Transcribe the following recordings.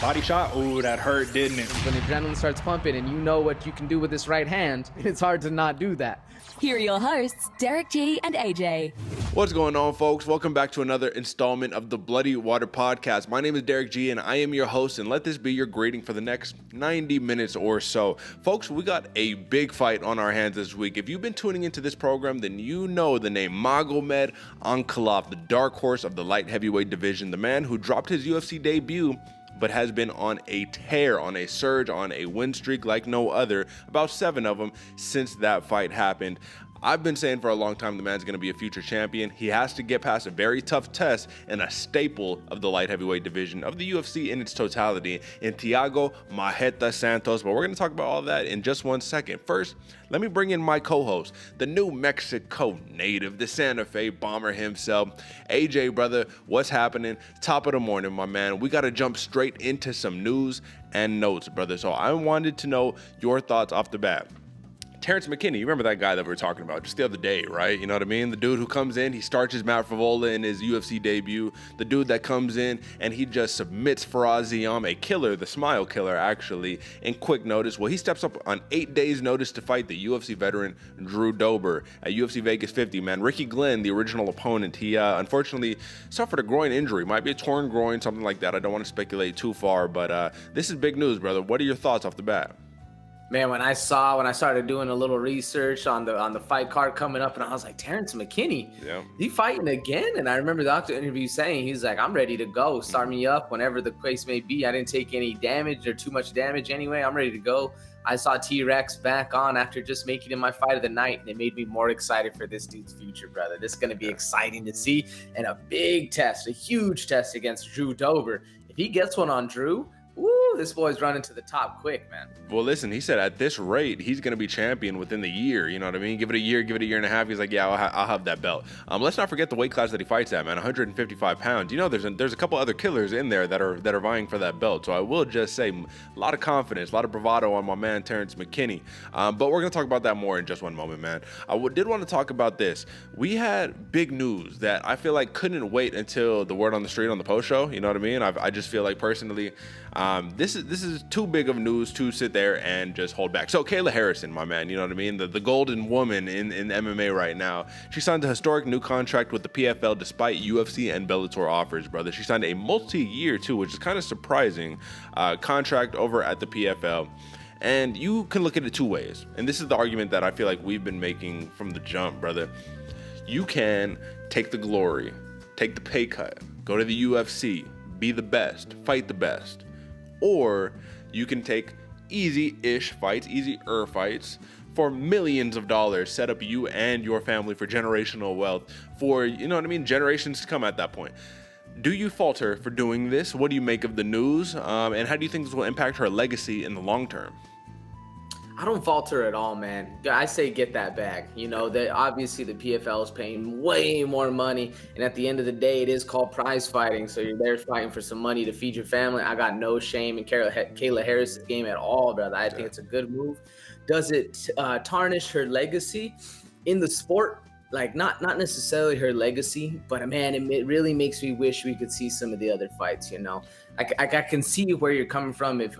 Body shot, ooh, that hurt, didn't it? When the adrenaline starts pumping and you know what you can do with this right hand, it's hard to not do that. Here are your hosts, Derick G and AJ. What's going on, folks? Welcome back to another installment of the Bloody Water Podcast. My name is Derick G, and I am your host, and let this be your greeting for the next 90 minutes or so. Folks, we got a big fight on our hands this week. If you've been tuning into this program, then you know the name Magomed Ankalaev, the dark horse of the light heavyweight division, the man who dropped his UFC debut but has been on a tear, on a surge, on a win streak like no other, about 7 of them since that fight happened. I've been saying for a long time the man's going to be a future champion. He has to get past a very tough test and a staple of the light heavyweight division of the UFC in its totality in Thiago Maretta Santos. But we're going to talk about all that in just 1 second. First, let me bring in my co-host, the New Mexico native, the Santa Fe bomber himself. AJ, brother, what's happening? Top of the morning, my man. We got to jump straight into some news and notes, brother. So I wanted to know your thoughts off the bat. Terrance McKinney, you remember that guy that we were talking about just the other day, right? You know what I mean? The dude who comes in, he starches Matt Favola in his UFC debut. The dude that comes in and he just submits Faraz Ziam, a killer, the smile killer, actually, in quick notice. Well, he steps up on 8 days' notice to fight the UFC veteran Drew Dober at UFC Vegas 50, man. Ricky Guillen, the original opponent, he unfortunately suffered a groin injury. Might be a torn groin, something like that. I don't want to speculate too far, but this is big news, brother. What are your thoughts off the bat? Man, when I started doing a little research on the fight card coming up, and I was like, Terrance McKinney, he fighting again? And I remember the doctor interview saying, he's like, I'm ready to go. Start me up whenever the case may be. I didn't take any damage or too much damage anyway. I'm ready to go. I saw T-Rex back on after just making it my fight of the night, and it made me more excited for this dude's future, brother. This is going to be exciting to see, and a big test, a huge test against Drew Dober. If he gets one on Drew, woo, this boy's running to the top quick, man. Well, listen, he said at this rate, he's going to be champion within the year. You know what I mean? Give it a year and a half. He's like, yeah, I'll have that belt. Let's not forget the weight class that he fights at, man, 155 pounds. You know, there's a couple other killers in there that are vying for that belt. So I will just say a lot of confidence, a lot of bravado on my man, Terrance McKinney. But we're going to talk about that more in just one moment, man. I did want to talk about this. We had big news that I feel like couldn't wait until the word on the street on the post show. You know what I mean? I just feel like personally, this is too big of news to sit there and just hold back. So Kayla Harrison, my man, you know what I mean? The golden woman in MMA right now. She signed a historic new contract with the PFL despite UFC and Bellator offers, brother. She signed a multi-year too, which is kind of surprising, contract over at the PFL. And you can look at it two ways. And this is the argument that I feel like we've been making from the jump, brother. You can take the glory, take the pay cut, go to the UFC, be the best, fight the best. Or you can take easy-ish fights, easier fights for millions of dollars, set up you and your family for generational wealth for, you know what I mean, generations to come at that point. Do you falter for doing this? What do you make of the news? And how do you think this will impact her legacy in the long term? I don't falter at all, man. I say get that bag. You know, that obviously the PFL is paying way more money, and at the end of the day, it is called prize fighting. So you're there fighting for some money to feed your family. I got no shame in Kayla Harris' game at all, brother. I think it's a good move. Does it tarnish her legacy in the sport? Like, not necessarily her legacy, but man, it really makes me wish we could see some of the other fights, you know. I can see where you're coming from if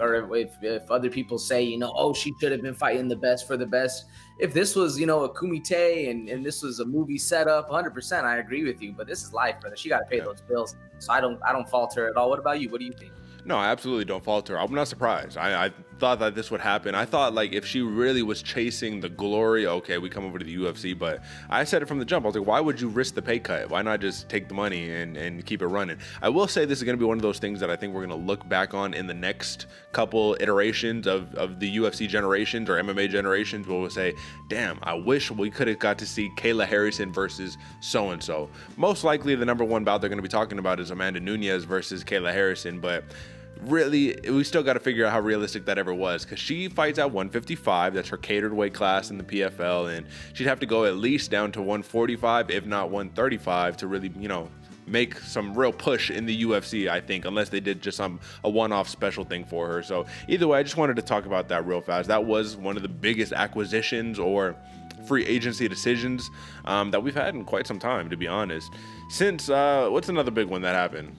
other people say, you know, oh, she should have been fighting the best for the best. If this was, you know, a kumite and this was a movie setup, 100%, I agree with you. But this is life, brother. She got to pay those bills. So I don't falter at all. What about you? What do you think? No, I absolutely don't falter. I'm not surprised. I thought that this would happen. I thought, like, if she really was chasing the glory, okay, we come over to the UFC. But I said it from the jump. I was like, why would you risk the pay cut? Why not just take the money and keep it running? I will say this is going to be one of those things that I think we're going to look back on in the next couple iterations of the UFC generations or MMA generations, where we'll say, damn, I wish we could have got to see Kayla Harrison versus so-and-so. Most likely the number one bout they're going to be talking about is Amanda Nunes versus Kayla Harrison, but really, we still got to figure out how realistic that ever was, because she fights at 155. That's her catered weight class in the PFL, and she'd have to go at least down to 145, if not 135, to really, you know, make some real push in the UFC, I think, unless they did just a one-off special thing for her. So either way, I just wanted to talk about that real fast. That was one of the biggest acquisitions or free agency decisions that we've had in quite some time, to be honest. Since, what's another big one that happened?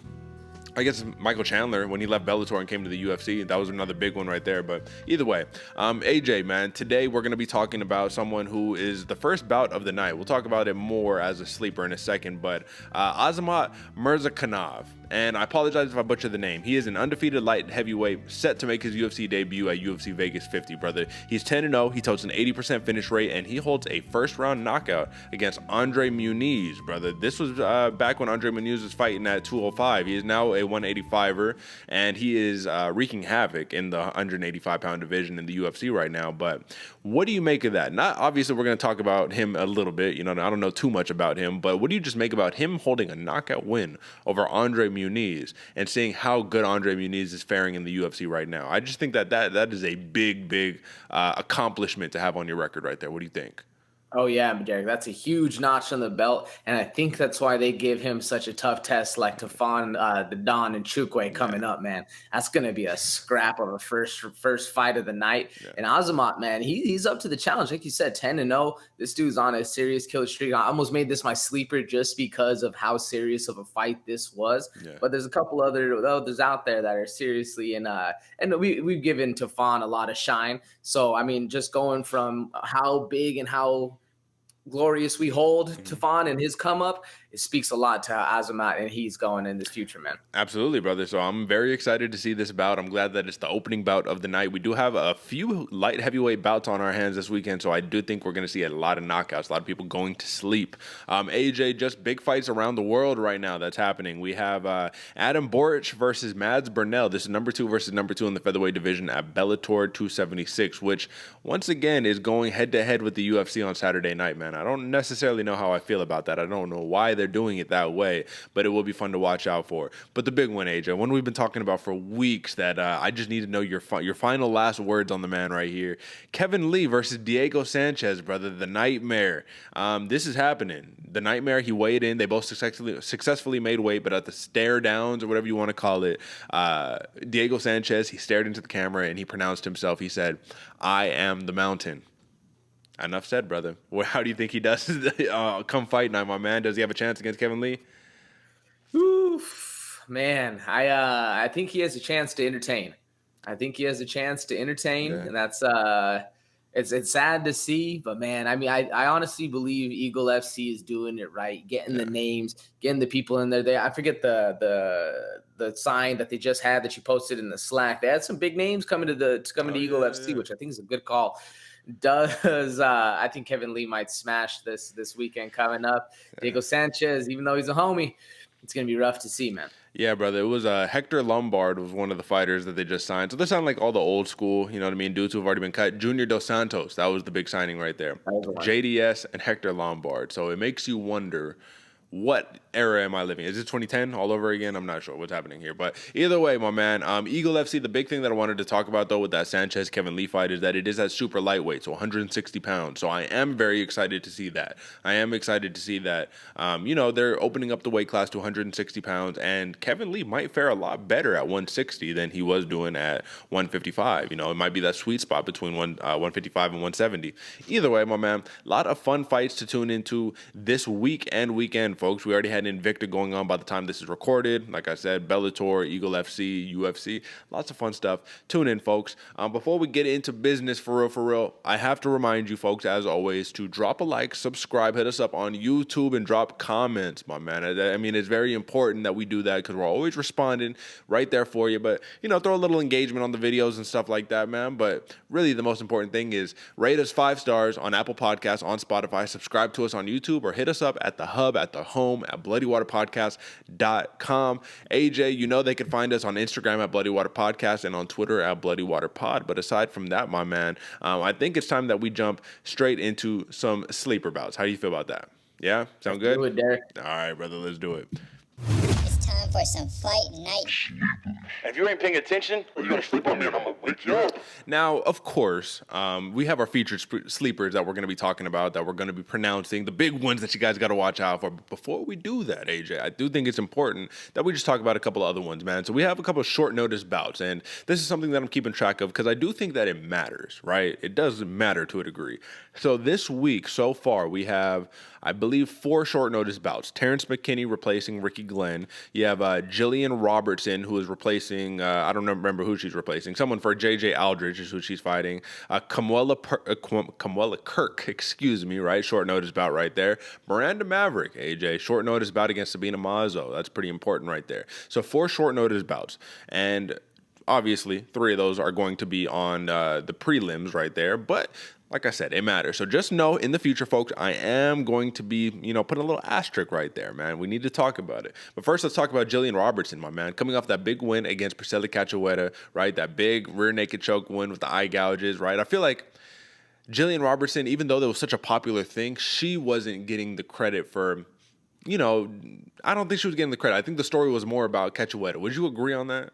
I guess Michael Chandler when he left Bellator and came to the UFC. That was another big one right there. But either way, AJ, man, today we're going to be talking about someone who is the first bout of the night. We'll talk about it more as a sleeper in a second. But Azamat Murzakanov. And I apologize if I butcher the name. He is an undefeated light heavyweight set to make his UFC debut at UFC Vegas 50, brother. He's 10-0. He totes an 80% finish rate, and he holds a first-round knockout against Andre Muniz, brother. This was back when Andre Muniz was fighting at 205. He is now a 185er, and he is wreaking havoc in the 185-pound division in the UFC right now. But what do you make of that? Not obviously, we're going to talk about him a little bit. You know, I don't know too much about him, but what do you just make about him holding a knockout win over Andre Muniz and seeing how good Andre Muniz is faring in the UFC right now? I just think that is a big accomplishment to have on your record right there. What do you think? Oh, yeah, Derek, that's a huge notch on the belt, and I think that's why they give him such a tough test like Tafon, the Don, and Chukwe coming up, man. That's going to be a scrap of a first fight of the night. Yeah. And Azamat, man, he's up to the challenge. Like you said, 10-0. This dude's on a serious kill streak. I almost made this my sleeper just because of how serious of a fight this was. Yeah. But there's a couple others out there that are seriously and we've given Tafon a lot of shine. So, I mean, just going from how big and how glorious we hold Tafon and his come up, it speaks a lot to Azamat and he's going in this future, man. Absolutely, brother. So I'm very excited to see this bout. I'm glad that it's the opening bout of the night. We do have a few light heavyweight bouts on our hands this weekend, so I do think we're going to see a lot of knockouts, a lot of people going to sleep. AJ, just big fights around the world right now that's happening. We have Adam Boric versus Mads Burnell. This is number 2 versus number 2 in the featherweight division at Bellator 276, which once again is going head-to-head with the UFC on Saturday night, man. I don't necessarily know how I feel about that. I don't know why they're doing it that way, but it will be fun to watch out for. But the big one, AJ, one we've been talking about for weeks that I just need to know your final last words on the man right here. Kevin Lee versus Diego Sanchez, brother, the Nightmare. This is happening. The Nightmare, he weighed in. They both successfully made weight, but at the stare downs or whatever you want to call it, Diego Sanchez, he stared into the camera and he pronounced himself. He said, "I am the mountain." Enough said, brother. Well, how do you think he does come fight night, my man? Does he have a chance against Kevin Lee? Oof, man. I think he has a chance to entertain. Yeah. And that's it's sad to see, but man, I mean, I honestly believe Eagle FC is doing it right, getting the names, getting the people in there. I forget the sign that they just had that you posted in the Slack. They had some big names coming to Eagle FC, which I think is a good call. I think Kevin Lee might smash this weekend coming up. Diego Sanchez, even though he's a homie, it's going to be rough to see, man. Yeah, brother. It was Hector Lombard was one of the fighters that they just signed. So they sound like all the old school, you know what I mean, dudes who have already been cut. Junior Dos Santos, that was the big signing right there. JDS and Hector Lombard. So it makes you wonder, what era am I living? Is it 2010 all over again? I'm not sure what's happening here. But either way, my man, Eagle FC, the big thing that I wanted to talk about, though, with that Sanchez-Kevin Lee fight is that it is at super lightweight, so 160 pounds. So I am very excited to see that. They're opening up the weight class to 160 pounds, and Kevin Lee might fare a lot better at 160 than he was doing at 155. You know, it might be that sweet spot between 155 and 170. Either way, my man, a lot of fun fights to tune into this week and weekend, folks. We already had Invicta going on by the time this is recorded. Like I said, Bellator, Eagle FC, UFC, lots of fun stuff. Tune in, folks. Before we get into business for real, I have to remind you, folks, as always, to drop a like, subscribe, hit us up on YouTube, and drop comments, my man. I mean, it's very important that we do that because we're always responding right there for you. But, throw a little engagement on the videos and stuff like that, man. But really, the most important thing is rate us 5 stars on Apple Podcasts, on Spotify, subscribe to us on YouTube, or hit us up at the hub, at the home, at bloodywaterpodcast.com. AJ, they can find us on Instagram at Bloody Water Podcast and on Twitter at Bloody Water Pod. But aside from that, my man, I think it's time that we jump straight into some sleeper bouts. How do you feel about that? Yeah? Sound good? Do it, Derek. All right, brother, let's do it. It's time for some fight night. If you ain't paying attention, you're going to sleep on me and I'm going to wake you up. Now, of course, we have our featured sleepers that we're going to be talking about, that we're going to be pronouncing, the big ones that you guys got to watch out for. But before we do that, AJ, I do think it's important that we just talk about a couple of other ones, man. So we have a couple of short notice bouts, and this is something that I'm keeping track of because I do think that it matters, right? It does matter to a degree. So this week, so far, we have, I believe, 4 short notice bouts. Terrance McKinney replacing Ricky Glenn. You have Jillian Robertson, who is replacing, I don't remember who she's replacing, someone for JJ Aldridge is who she's fighting. Kamuela Kirk, excuse me, right? Short notice bout right there. Miranda Maverick, AJ, short notice bout against Sabina Mazo. That's pretty important right there. So 4 short notice bouts. And obviously, 3 of those are going to be on the prelims right there. But like I said, it matters. So just know in the future, folks, I am going to be, putting a little asterisk right there, man. We need to talk about it. But first, let's talk about Jillian Robertson, my man. Coming off that big win against Priscilla Cachoeira, right? That big rear naked choke win with the eye gouges, right? I feel like Jillian Robertson, even though that was such a popular thing, she wasn't getting the credit for, I don't think she was getting the credit. I think the story was more about Cachoeira. Would you agree on that?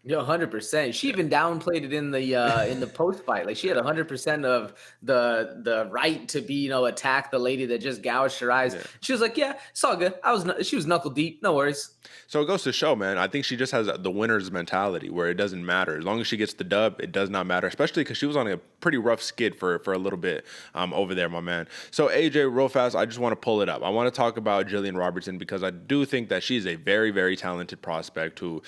Yeah, 100%. She even downplayed it in the post fight. Like she had 100% of the right to be, attack the lady that just gouged her eyes. Yeah. She was like, "Yeah, it's all good. She was knuckle deep. No worries." So it goes to show, man, I think she just has the winner's mentality where it doesn't matter. As long as she gets the dub, it does not matter, especially because she was on a pretty rough skid for a little bit over there, my man. So, AJ, real fast, I just want to pull it up. I want to talk about Jillian Robertson because I do think that she's a very, very talented prospect who,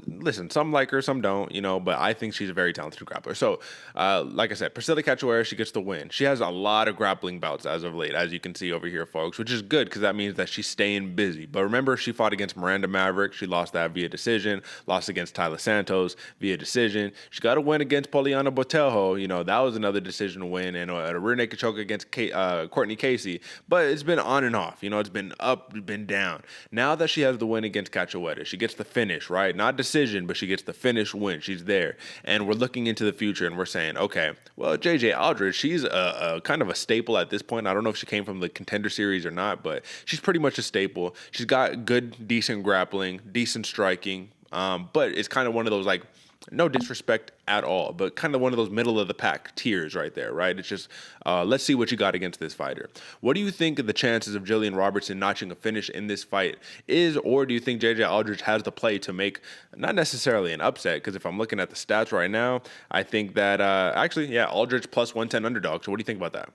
listen, some like her, some don't, but I think she's a very talented grappler. So, like I said, Priscilla Cachoeira, she gets the win. She has a lot of grappling bouts as of late, as you can see over here, folks, which is good because that means that she's staying busy. But remember, she fought against Miranda Maverick. She lost that via decision, lost against Tyler Santos via decision. She got a win against Poliana Botelho. That was another decision win, and a rear naked choke against Courtney Casey. But it's been on and off. It's been up, been down. Now that she has the win against Cachoeira, she gets the finish, right? Not decision, but she gets the finish win. She's there. And we're looking into the future, and we're saying, okay, well, JJ Aldridge, she's a kind of a staple at this point. I don't know if she came from the contender series or not, but she's pretty much a staple. She's got good, decent grappling, decent striking, but it's kind of one of those, like, no disrespect at all, but kind of one of those middle of the pack tiers right there, right? It's just, let's see what you got against this fighter. What do you think of the chances of Jillian Robertson notching a finish in this fight is, or do you think JJ Aldridge has the play to make not necessarily an upset? Because if I'm looking at the stats right now, I think that, Aldridge plus 110 underdog. So what do you think about that?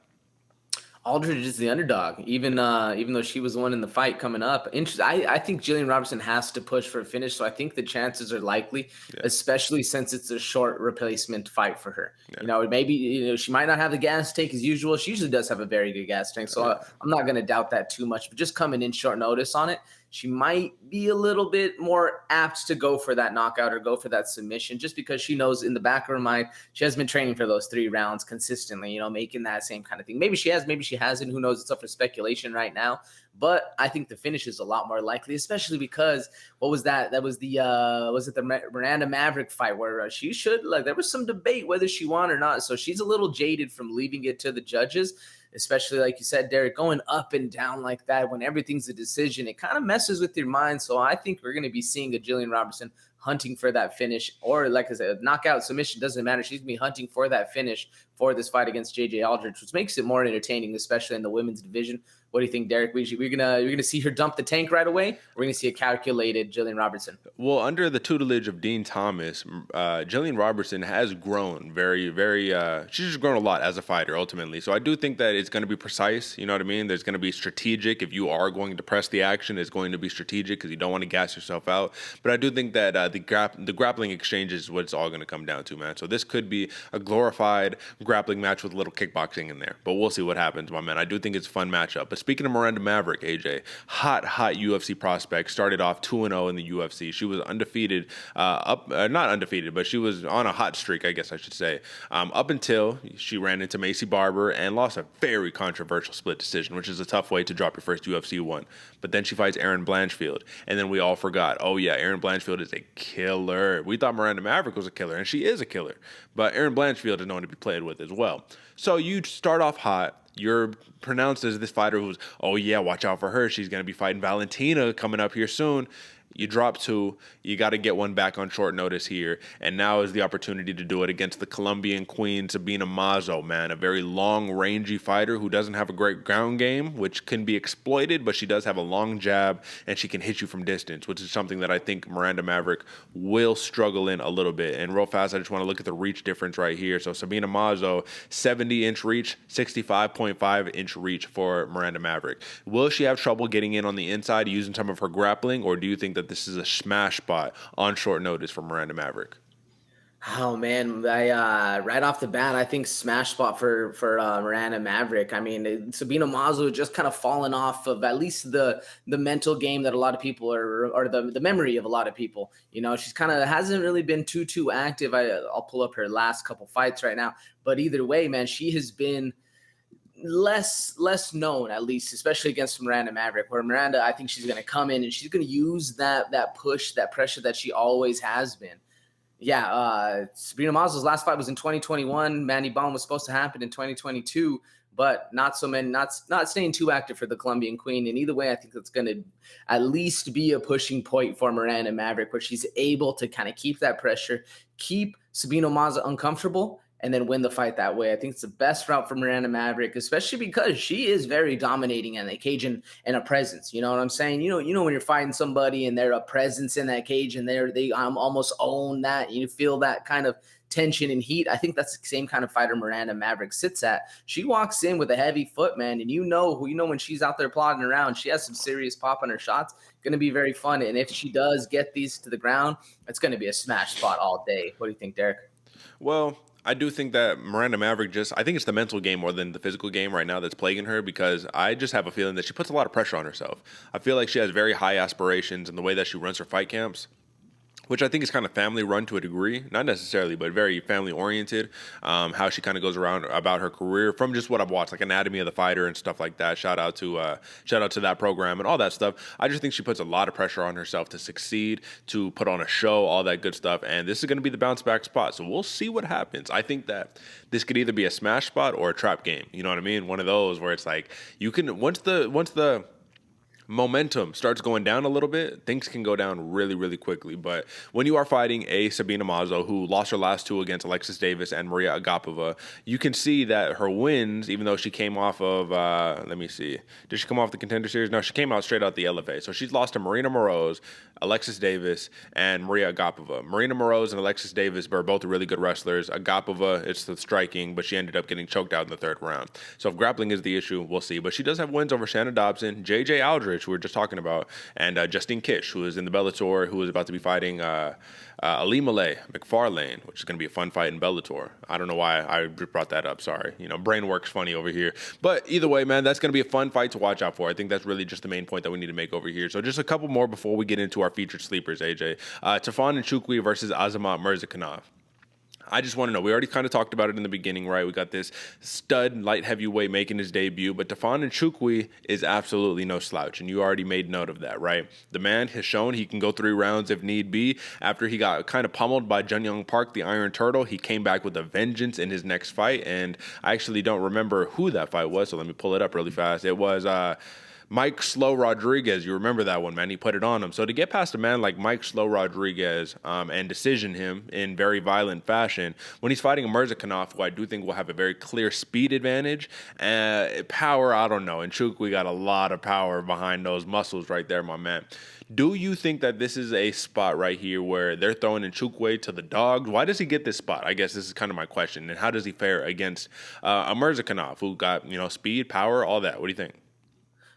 Aldridge is the underdog, even though she was the one in the fight coming up. I think Jillian Robertson has to push for a finish, so I think the chances are likely, especially since it's a short replacement fight for her. Yeah. Maybe she might not have the gas tank as usual. She usually does have a very good gas tank, so I'm not going to doubt that too much. But just coming in short notice on it, she might be a little bit more apt to go for that knockout or go for that submission just because she knows in the back of her mind she has been training for those 3 rounds consistently, making that same kind of thing. Maybe she has, maybe she hasn't. Who knows? It's up for speculation right now. But I think the finish is a lot more likely, especially because what was that? That was the Miranda Maverick fight where she should, there was some debate whether she won or not. So she's a little jaded from leaving it to the judges, especially like you said, Derick, going up and down like that when everything's a decision, it kind of messes with your mind. So I think we're going to be seeing a Jillian Robertson hunting for that finish, or like I said, knockout, submission, doesn't matter. She's going to be hunting for that finish for this fight against JJ Aldridge, which makes it more entertaining, especially in the women's division. What do you think, Derick? We're gonna see her dump the tank right away. We're gonna see a calculated Jillian Robertson. Well, under the tutelage of Dean Thomas, Jillian Robertson has grown very, very. She's just grown a lot as a fighter, ultimately. So I do think that it's going to be precise. You know what I mean? There's going to be strategic. If you are going to press the action, it's going to be strategic because you don't want to gas yourself out. But I do think that the grappling exchange is what it's all going to come down to, man. So this could be a glorified grappling match with a little kickboxing in there. But we'll see what happens, my man. I do think it's a fun matchup. But speaking of Miranda Maverick, AJ, hot UFC prospect, started off 2-0 in the UFC. She was undefeated, not undefeated, but she was on a hot streak, I guess I should say, up until she ran into Macy Barber and lost a very controversial split decision, which is a tough way to drop your first UFC one. But then she fights Erin Blanchfield, and then we all forgot, oh yeah, Erin Blanchfield is a killer. We thought Miranda Maverick was a killer, and she is a killer, but Erin Blanchfield is known to be played with as well. So you start off hot. You're pronounced as this fighter who's, oh yeah, watch out for her. She's going to be fighting Valentina coming up here soon. You drop 2, you got to get one back on short notice here, and now is the opportunity to do it against the Colombian queen, Sabina Mazo, man, a very long, rangy fighter who doesn't have a great ground game, which can be exploited, but she does have a long jab, and she can hit you from distance, which is something that I think Miranda Maverick will struggle in a little bit. And real fast, I just want to look at the reach difference right here. So Sabina Mazo, 70-inch reach, 65.5-inch reach for Miranda Maverick. Will she have trouble getting in on the inside using some of her grappling, or do you think that this is a smash spot on short notice for Miranda Maverick? Oh man, right off the bat, I think smash spot for Miranda Maverick. I mean, Sabina Mazo just kind of fallen off of at least the mental game that a lot of people or the memory of a lot of people. You know, she's kind of hasn't really been too active. I'll pull up her last couple fights right now, but either way, man, she has been less known, at least, especially against Miranda Maverick, where Miranda, I think she's going to come in and she's going to use that push, that pressure that she always has been. Yeah, Sabina Mazo's last fight was in 2021. Manny Baum was supposed to happen in 2022, but not staying too active for the Colombian queen. And either way, I think that's going to at least be a pushing point for Miranda Maverick, where she's able to kind of keep that pressure, keep Sabina Mazo uncomfortable, and then win the fight that way. I think it's the best route for Miranda Maverick, especially because she is very dominating in the cage and a presence. You know what I'm saying? You know when you're fighting somebody and they're a presence in that cage and they almost own that. You feel that kind of tension and heat. I think that's the same kind of fighter Miranda Maverick sits at. She walks in with a heavy foot, man, and when she's out there plodding around, she has some serious pop on her shots. Going to be very fun, and if she does get these to the ground, it's going to be a smash spot all day. What do you think, Derick? Well, I do think that Miranda Maverick I think it's the mental game more than the physical game right now that's plaguing her, because I just have a feeling that she puts a lot of pressure on herself. I feel like she has very high aspirations in the way that she runs her fight camps, which I think is kind of family run to a degree, not necessarily, but very family oriented. How she kind of goes around about her career from just what I've watched, like Anatomy of the Fighter and stuff like that. Shout out to that program and all that stuff. I just think she puts a lot of pressure on herself to succeed, to put on a show, all that good stuff. And this is going to be the bounce back spot. So we'll see what happens. I think that this could either be a smash spot or a trap game. You know what I mean? One of those where it's like you can once the momentum starts going down a little bit, things can go down really, really quickly. But when you are fighting a Sabina Mazo who lost her last 2 against Alexis Davis and Maria Agapova, you can see that her wins, even though she came off of, let me see, did she come off the Contender Series? No, she came out straight out the LFA. So she's lost to Marina Moroz, Alexis Davis, and Maria Agapova. Marina Moroz and Alexis Davis were both really good wrestlers. Agapova, it's the striking, but she ended up getting choked out in the 3rd round. So if grappling is the issue, we'll see. But she does have wins over Shannon Dobson, JJ Aldrich, who we were just talking about, and Justine Kish, who is in the Bellator, who is about to be fighting Ali Malay McFarlane, which is going to be a fun fight in Bellator. I don't know why I brought that up. Sorry. Brain works funny over here. But either way, man, that's going to be a fun fight to watch out for. I think that's really just the main point that we need to make over here. So just a couple more before we get into our featured sleepers, AJ. Tafon Nchukwi versus Azamat Murzakanov. I just want to know, we already kind of talked about it in the beginning, right? We got this stud light heavyweight making his debut, but Tafon Nchukwi is absolutely no slouch, and you already made note of that, right? The man has shown he can go 3 rounds if need be. After he got kind of pummeled by Jun Young Park, the Iron Turtle, he came back with a vengeance in his next fight, and I actually don't remember who that fight was, so let me pull it up really fast. It was Mike Slow Rodriguez. You remember that one, man. He put it on him. So to get past a man like Mike Slow Rodriguez and decision him in very violent fashion, when he's fighting a Murzakanov, who I do think will have a very clear speed advantage, power, I don't know. And Nchukwi got a lot of power behind those muscles right there, my man. Do you think that this is a spot right here where they're throwing Nchukwi to the dogs? Why does he get this spot? I guess this is kind of my question. And how does he fare against a Murzakanov who got, speed, power, all that? What do you think?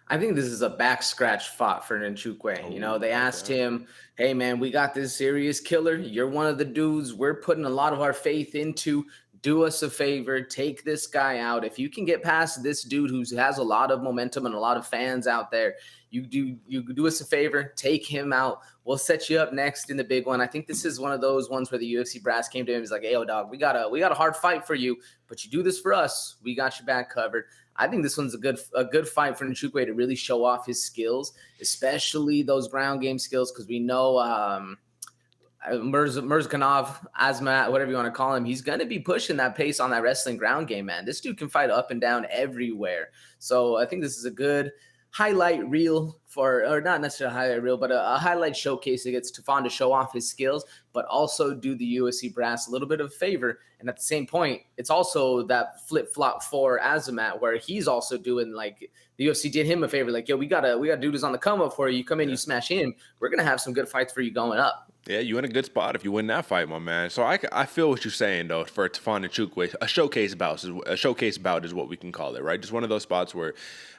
I think this is a back scratch spot for Nchukwi. They asked him, hey, man, we got this serious killer. You're one of the dudes we're putting a lot of our faith into. Do us a favor. Take this guy out. If you can get past this dude who has a lot of momentum and a lot of fans out there, you do us a favor. Take him out. We'll set you up next in the big one. I think this is one of those ones where the UFC brass came to him. He's like, hey, yo, dog, we got a hard fight for you, but you do this for us. We got your back covered. I think this one's a good fight for Nchukwi to really show off his skills, especially those ground game skills, because we know Murzakanov, Azamat, whatever you want to call him, he's going to be pushing that pace on that wrestling ground game, man. This dude can fight up and down everywhere. So I think this is a good highlight reel or not necessarily a highlight reel, but a highlight showcase against Tufan to show off his skills, but also do the UFC brass a little bit of a favor. And at the same point, it's also that flip flop for Azamat, where he's also doing like the UFC did him a favor, like, yo, we gotta do this on the come up for you. You come in, you smash him. We're gonna have some good fights for you going up. Yeah, you in a good spot if you win that fight, my man. So I feel what you're saying though. For Tufan and Chukwu, a showcase bout is what we can call it, right? Just one of those spots where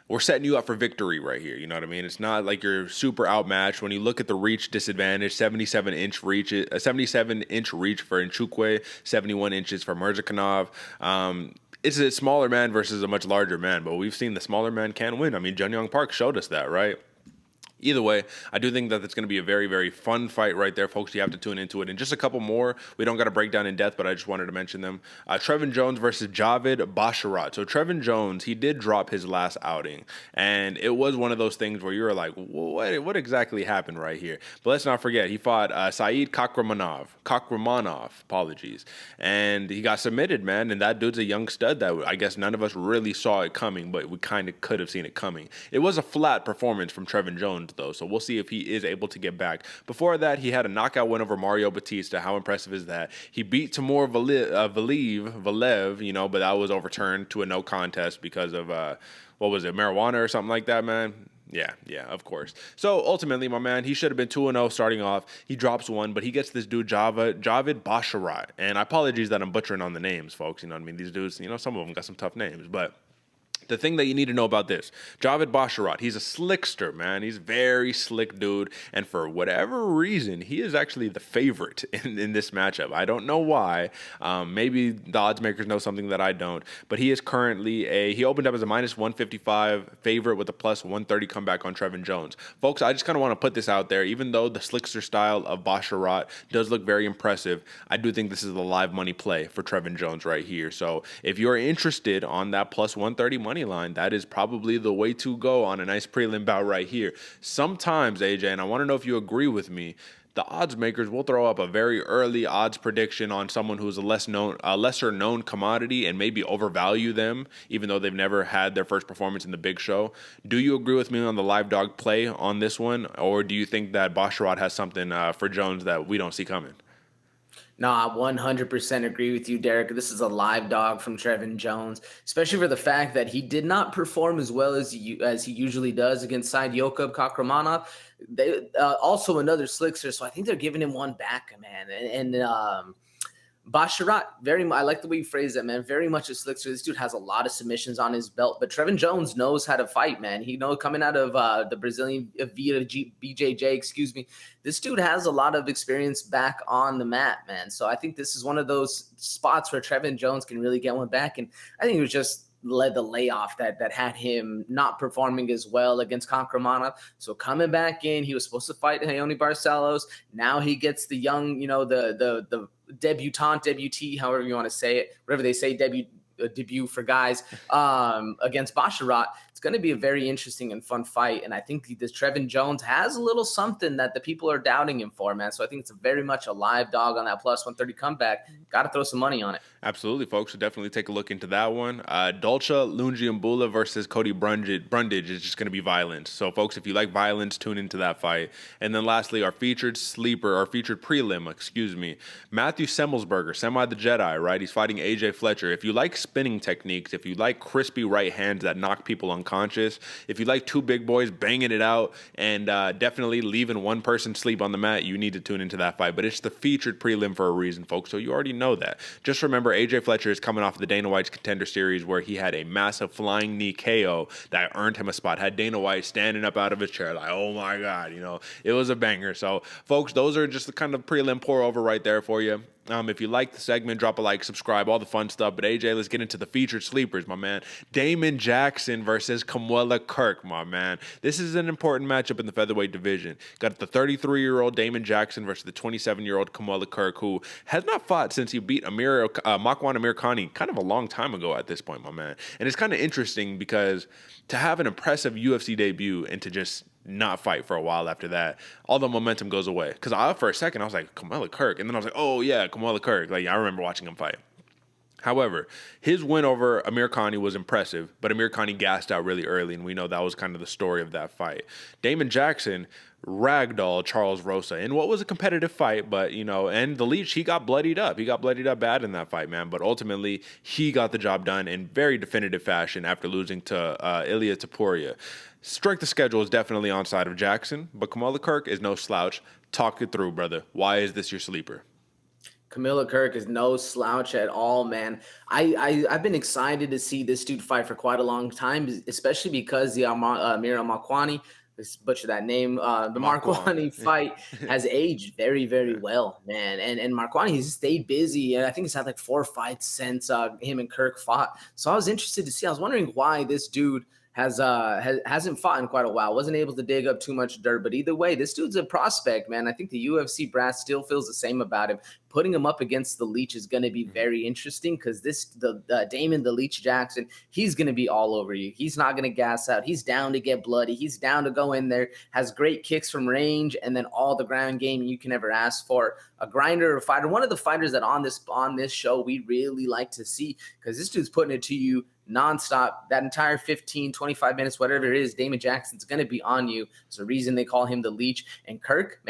we're setting you up for victory right here. You know what I mean? It's not like you're super outmatched. When you look at the reach disadvantage, 77-inch reach, a 77-inch reach for Chukwu, 71 inches for Murzakanov. It's a smaller man versus a much larger man, but we've seen the smaller man can win. I mean, Jun Park showed us that, right? Either way, I do think that it's going to be a very, very fun fight right there, folks. You have to tune into it. And just a couple more. We don't got to break down in depth, but I just wanted to mention them. Trevin Jones versus Javid Basharat. So Trevin Jones, he did drop his last outing. And it was one of those things where you were like, what exactly happened right here? But let's not forget, he fought Saeed Kakramanov, apologies. And he got submitted, man. And that dude's a young stud that I guess none of us really saw it coming, but we kind of could have seen it coming. It was a flat performance from Trevin Jones, though, so we'll see if he is able to get back. Before that, he had a knockout win over Mario Batista. How impressive is that? He beat Timur Valev, you know, but that was overturned to a no contest because of what was it, marijuana or something like that, man. Yeah, of course. So ultimately, my man, he should have been 2-0 starting off. He drops one, but he gets this dude Javid Basharat. And apologies that I'm butchering on the names, folks. You know what I mean? These dudes, you know, some of them got some tough names, but the thing that you need to know about this, Javid Basharat, he's a slickster, man. He's a very slick dude. And for whatever reason, he is actually the favorite in this matchup. I don't know why. Maybe the odds makers know something that I don't. But he is currently he opened up as a minus 155 favorite with a plus 130 comeback on Trevin Jones. Folks, I just kind of want to put this out there. Even though the slickster style of Basharat does look very impressive, I do think this is a live money play for Trevin Jones right here. So if you're interested on that plus 130 money line, that is probably the way to go on a nice prelim bout right here. Sometimes, AJ, and I want to know if you agree with me, the odds makers will throw up a very early odds prediction on someone who's a lesser known commodity and maybe overvalue them, even though they've never had their first performance in the big show. Do you agree with me on the live dog play on this one, or do you think that Basharat has something for Jones that we don't see coming? No, I 100% agree with you, Derick. This is a live dog from Trevin Jones, especially for the fact that he did not perform as well as he usually does against Sodiq Kakramanov. They also another slickster, so I think they're giving him one back, man. And Basharat, I like the way you phrase that, man. Very much a slickster. This dude has a lot of submissions on his belt, but Trevin Jones knows how to fight, man. He knows coming out of the Brazilian BJJ, this dude has a lot of experience back on the mat, man. So I think this is one of those spots where Trevin Jones can really get one back, and I think it was just led the layoff that had him not performing as well against Kakramanov. So coming back in, he was supposed to fight Leone Barcelos. Now he gets the young, you know, the debutee, however you want to say it, whatever they say, debut for guys against Basharat. It's going to be a very interesting and fun fight. And I think this Trevin Jones has a little something that the people are doubting him for, man. So I think it's very much a live dog on that plus 130 comeback. Got to throw some money on it. Absolutely, folks. Should definitely take a look into that one. Dolce Lungiambula versus Cody Brundage is just going to be violence. So, folks, if you like violence, tune into that fight. And then lastly, our featured prelim, Matthew Semmelsberger, Semi the Jedi, right? He's fighting AJ Fletcher. If you like spinning techniques, if you like crispy right hands that knock people unconscious, if you like two big boys banging it out and definitely leaving one person sleep on the mat, you need to tune into that fight. But it's the featured prelim for a reason, folks, so you already know that. Just remember, AJ Fletcher is coming off of the Dana White's Contender Series where he had a massive flying knee KO that earned him a spot. Had Dana White standing up out of his chair like, oh my God, you know, it was a banger. So, folks, those are just the kind of prelim pour over right there for you. If you like the segment, drop a like, subscribe, all the fun stuff. But AJ, let's get into the featured sleepers, my man. Damon Jackson versus Kamuela Kirk, my man. This is an important matchup in the featherweight division. Got the 33-year-old Damon Jackson versus the 27-year-old Kamuela Kirk, who has not fought since he beat Makwan Amirkhani kind of a long time ago at this point, my man. And it's kind of interesting because to have an impressive UFC debut and to just not fight for a while after that, all the momentum goes away. Because for a second, I was like, Kamuela Kirk. And then I was like, oh, yeah, Kamuela Kirk. Like, I remember watching him fight. However, his win over Amir Khani was impressive, but Amir Khani gassed out really early, and we know that was kind of the story of that fight. Damon Jackson ragdoll Charles Rosa in what was a competitive fight, but, and the Leech, he got bloodied up. He got bloodied up bad in that fight, man, but ultimately, he got the job done in very definitive fashion after losing to Ilia Topuria. Strength of schedule is definitely on side of Jackson, but Kamala Kirk is no slouch. Talk it through, brother. Why is this your sleeper? Camilla Kirk is no slouch at all, man. I've been excited to see this dude fight for quite a long time, especially because the Amir Markwani, let's butcher that name, the Markwani fight has aged very, very well, man. And Markwani, he's stayed busy, and I think he's had like 4 fights since him and Kirk fought. So I was interested to see. I was wondering why this dude hasn't fought in quite a while, wasn't able to dig up too much dirt. But either way, this dude's a prospect, man. I think the UFC brass still feels the same about him. Putting him up against the Leech is going to be very interesting because Damon the Leech Jackson, he's going to be all over you. He's not going to gas out. He's down to get bloody. He's down to go in there, has great kicks from range, and then all the ground game you can ever ask for. A grinder, a fighter, one of the fighters that on this show we really like to see, because this dude's putting it to you nonstop. That entire 15, 25 minutes, whatever it is, Damon Jackson's going to be on you. It's the reason they call him the Leech. And Kirk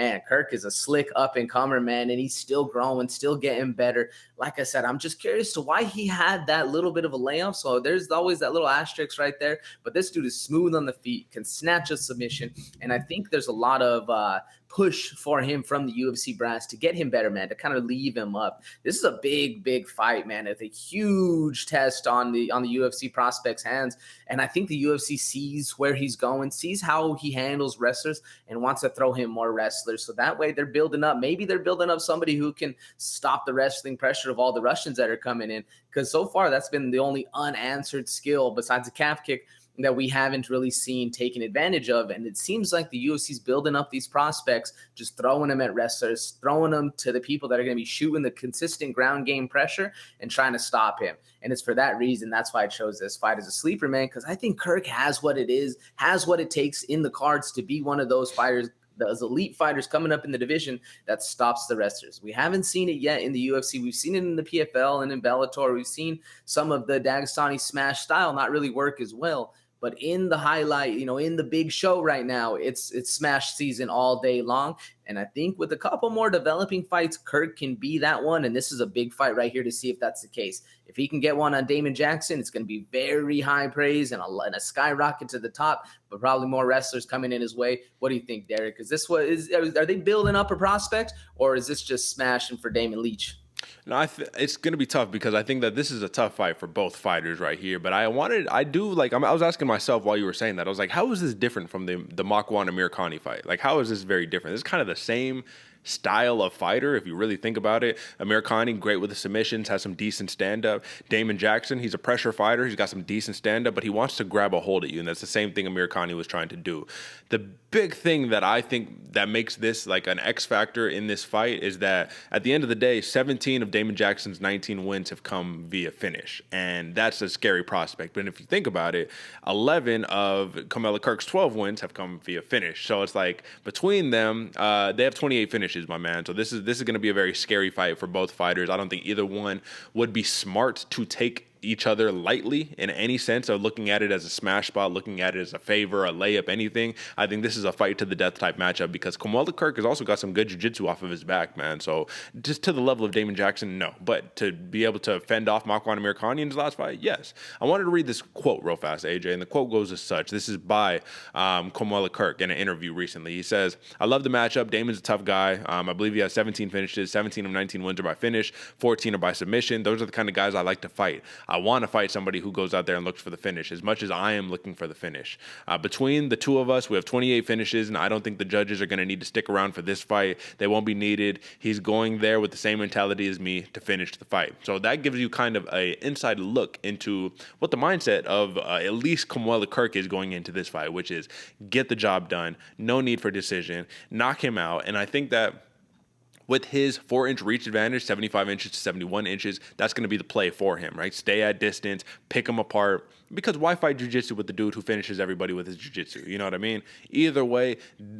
is a slick up-and-comer, man, and he's still growing, still getting better. Like I said, I'm just curious to why he had that little bit of a layoff. So there's always that little asterisk right there. But this dude is smooth on the feet, can snatch a submission, and I think there's a lot of push for him from the UFC brass to get him better, man, to kind of leave him up. This is a big, big fight, man. It's a huge test on the UFC prospect's hands. And I think the UFC sees where he's going, sees how he handles wrestlers, and wants to throw him more wrestlers. So that way they're building up. Maybe they're building up somebody who can stop the wrestling pressure of all the Russians that are coming in. Because so far that's been the only unanswered skill besides a calf kick that we haven't really seen taken advantage of. And it seems like the UFC's building up these prospects, just throwing them at wrestlers, throwing them to the people that are going to be shooting the consistent ground game pressure and trying to stop him. And it's for that reason, that's why I chose this fight as a sleeper, man, because I think Kirk has what it takes in the cards to be one of those fighters, those elite fighters coming up in the division that stops the wrestlers. We haven't seen it yet in the UFC. We've seen it in the PFL and in Bellator. We've seen some of the Dagestani smash style not really work as well. But in the highlight, in the big show right now, it's smash season all day long. And I think with a couple more developing fights, Kirk can be that one. And this is a big fight right here to see if that's the case. If he can get one on Damon Jackson, it's going to be very high praise and a skyrocket to the top, but probably more wrestlers coming in his way. What do you think, Derick? Are they building up a prospect, or is this just smashing for Damon Leech? No, it's going to be tough because I think that this is a tough fight for both fighters right here. But I was asking myself while you were saying that, I was like, how is this different from the Makwan Amir Khani fight? Like, how is this very different? It's kind of the same style of fighter, if you really think about it. Amir Khani, great with the submissions, has some decent stand-up. Damon Jackson, he's a pressure fighter. He's got some decent stand-up, but he wants to grab a hold of you, and that's the same thing Amir Khani was trying to do. The big thing that I think that makes this like an X factor in this fight is that at the end of the day, 17 of Damon Jackson's 19 wins have come via finish, and that's a scary prospect. But if you think about it, 11 of Kamala Kirk's 12 wins have come via finish. So it's like between them, they have 28 finishes, my man. So this is going to be a very scary fight for both fighters. I don't think either one would be smart to take each other lightly in any sense of looking at it as a smash spot, looking at it as a favor, a layup, anything. I think this is a fight to the death type matchup because Kamala Kirk has also got some good jiu-jitsu off of his back, man. So just to the level of Damon Jackson, no. But to be able to fend off Makwan Amir Khani in his last fight, yes. I wanted to read this quote real fast, AJ, and the quote goes as such. This is by Kamala Kirk in an interview recently. He says, "I love the matchup. Damon's a tough guy. I believe he has 17 finishes. 17 of 19 wins are by finish. 14 are by submission. Those are the kind of guys I like to fight. I want to fight somebody who goes out there and looks for the finish as much as I am looking for the finish. Between the two of us, we have 28 finishes, and I don't think the judges are going to need to stick around for this fight. They won't be needed. He's going there with the same mentality as me to finish the fight." So that gives you kind of an inside look into what the mindset of at least Kamala Kirk is going into this fight, which is get the job done, no need for decision, knock him out. And I think that with his 4-inch reach advantage, 75 inches to 71 inches, that's going to be the play for him, right? Stay at distance, pick him apart. Because why fight jiu-jitsu with the dude who finishes everybody with his jiu-jitsu? You know what I mean? Either way,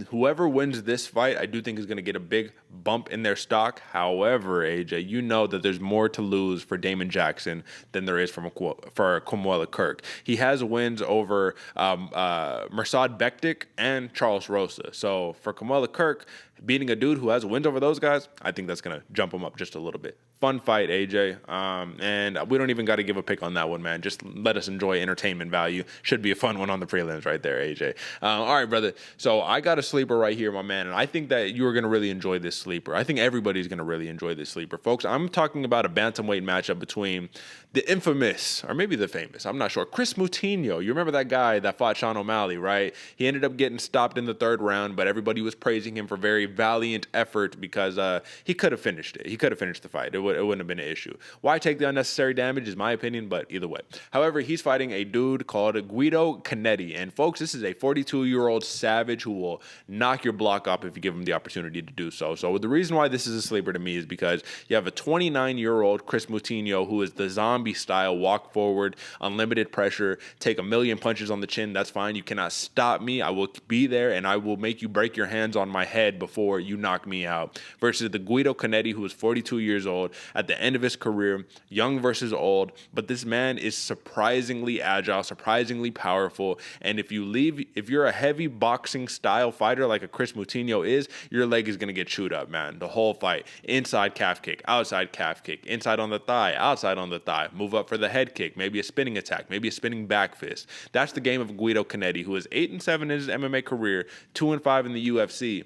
whoever wins this fight, I do think is going to get a big bump in their stock. However, AJ, you know that there's more to lose for Damon Jackson than there is for Kumuela Kirk. He has wins over Mirsad Bektik and Charles Rosa. So for Kumuela Kirk, beating a dude who has wins over those guys, I think that's going to jump him up just a little bit. Fun fight, AJ. And we don't even got to give a pick on that one, man. Just let us enjoy entertainment value. Should be a fun one on the prelims right there, AJ. All right, brother. So I got a sleeper right here, my man. And I think that you are going to really enjoy this sleeper. I think everybody's going to really enjoy this sleeper. Folks, I'm talking about a bantamweight matchup between the infamous, or maybe the famous, I'm not sure, Chris Moutinho. You remember that guy that fought Sean O'Malley, right? He ended up getting stopped in the 3rd round, but everybody was praising him for very valiant effort because he could have finished it. He could have finished the fight. It wouldn't have been an issue. Why take the unnecessary damage is my opinion, but either way. However, he's fighting a dude called Guido Canetti. And folks, this is a 42-year-old savage who will knock your block up if you give him the opportunity to do so. So the reason why this is a sleeper to me is because you have a 29-year-old Chris Moutinho who is the zombie style, walk forward, unlimited pressure, take a million punches on the chin. That's fine. You cannot stop me. I will be there and I will make you break your hands on my head before you knock me out. Versus the Guido Canetti, who is 42 years old at the end of his career, young versus old. But this man is surprisingly agile, surprisingly powerful. And if you're a heavy boxing style fighter like a Chris Moutinho is, your leg is going to get chewed up, man. The whole fight. Inside calf kick, outside calf kick, inside on the thigh, outside on the thigh. Move up for the head kick, maybe a spinning attack, maybe a spinning back fist. That's the game of Guido Canetti, who is 8-7 in his MMA career, 2-5 in the UFC.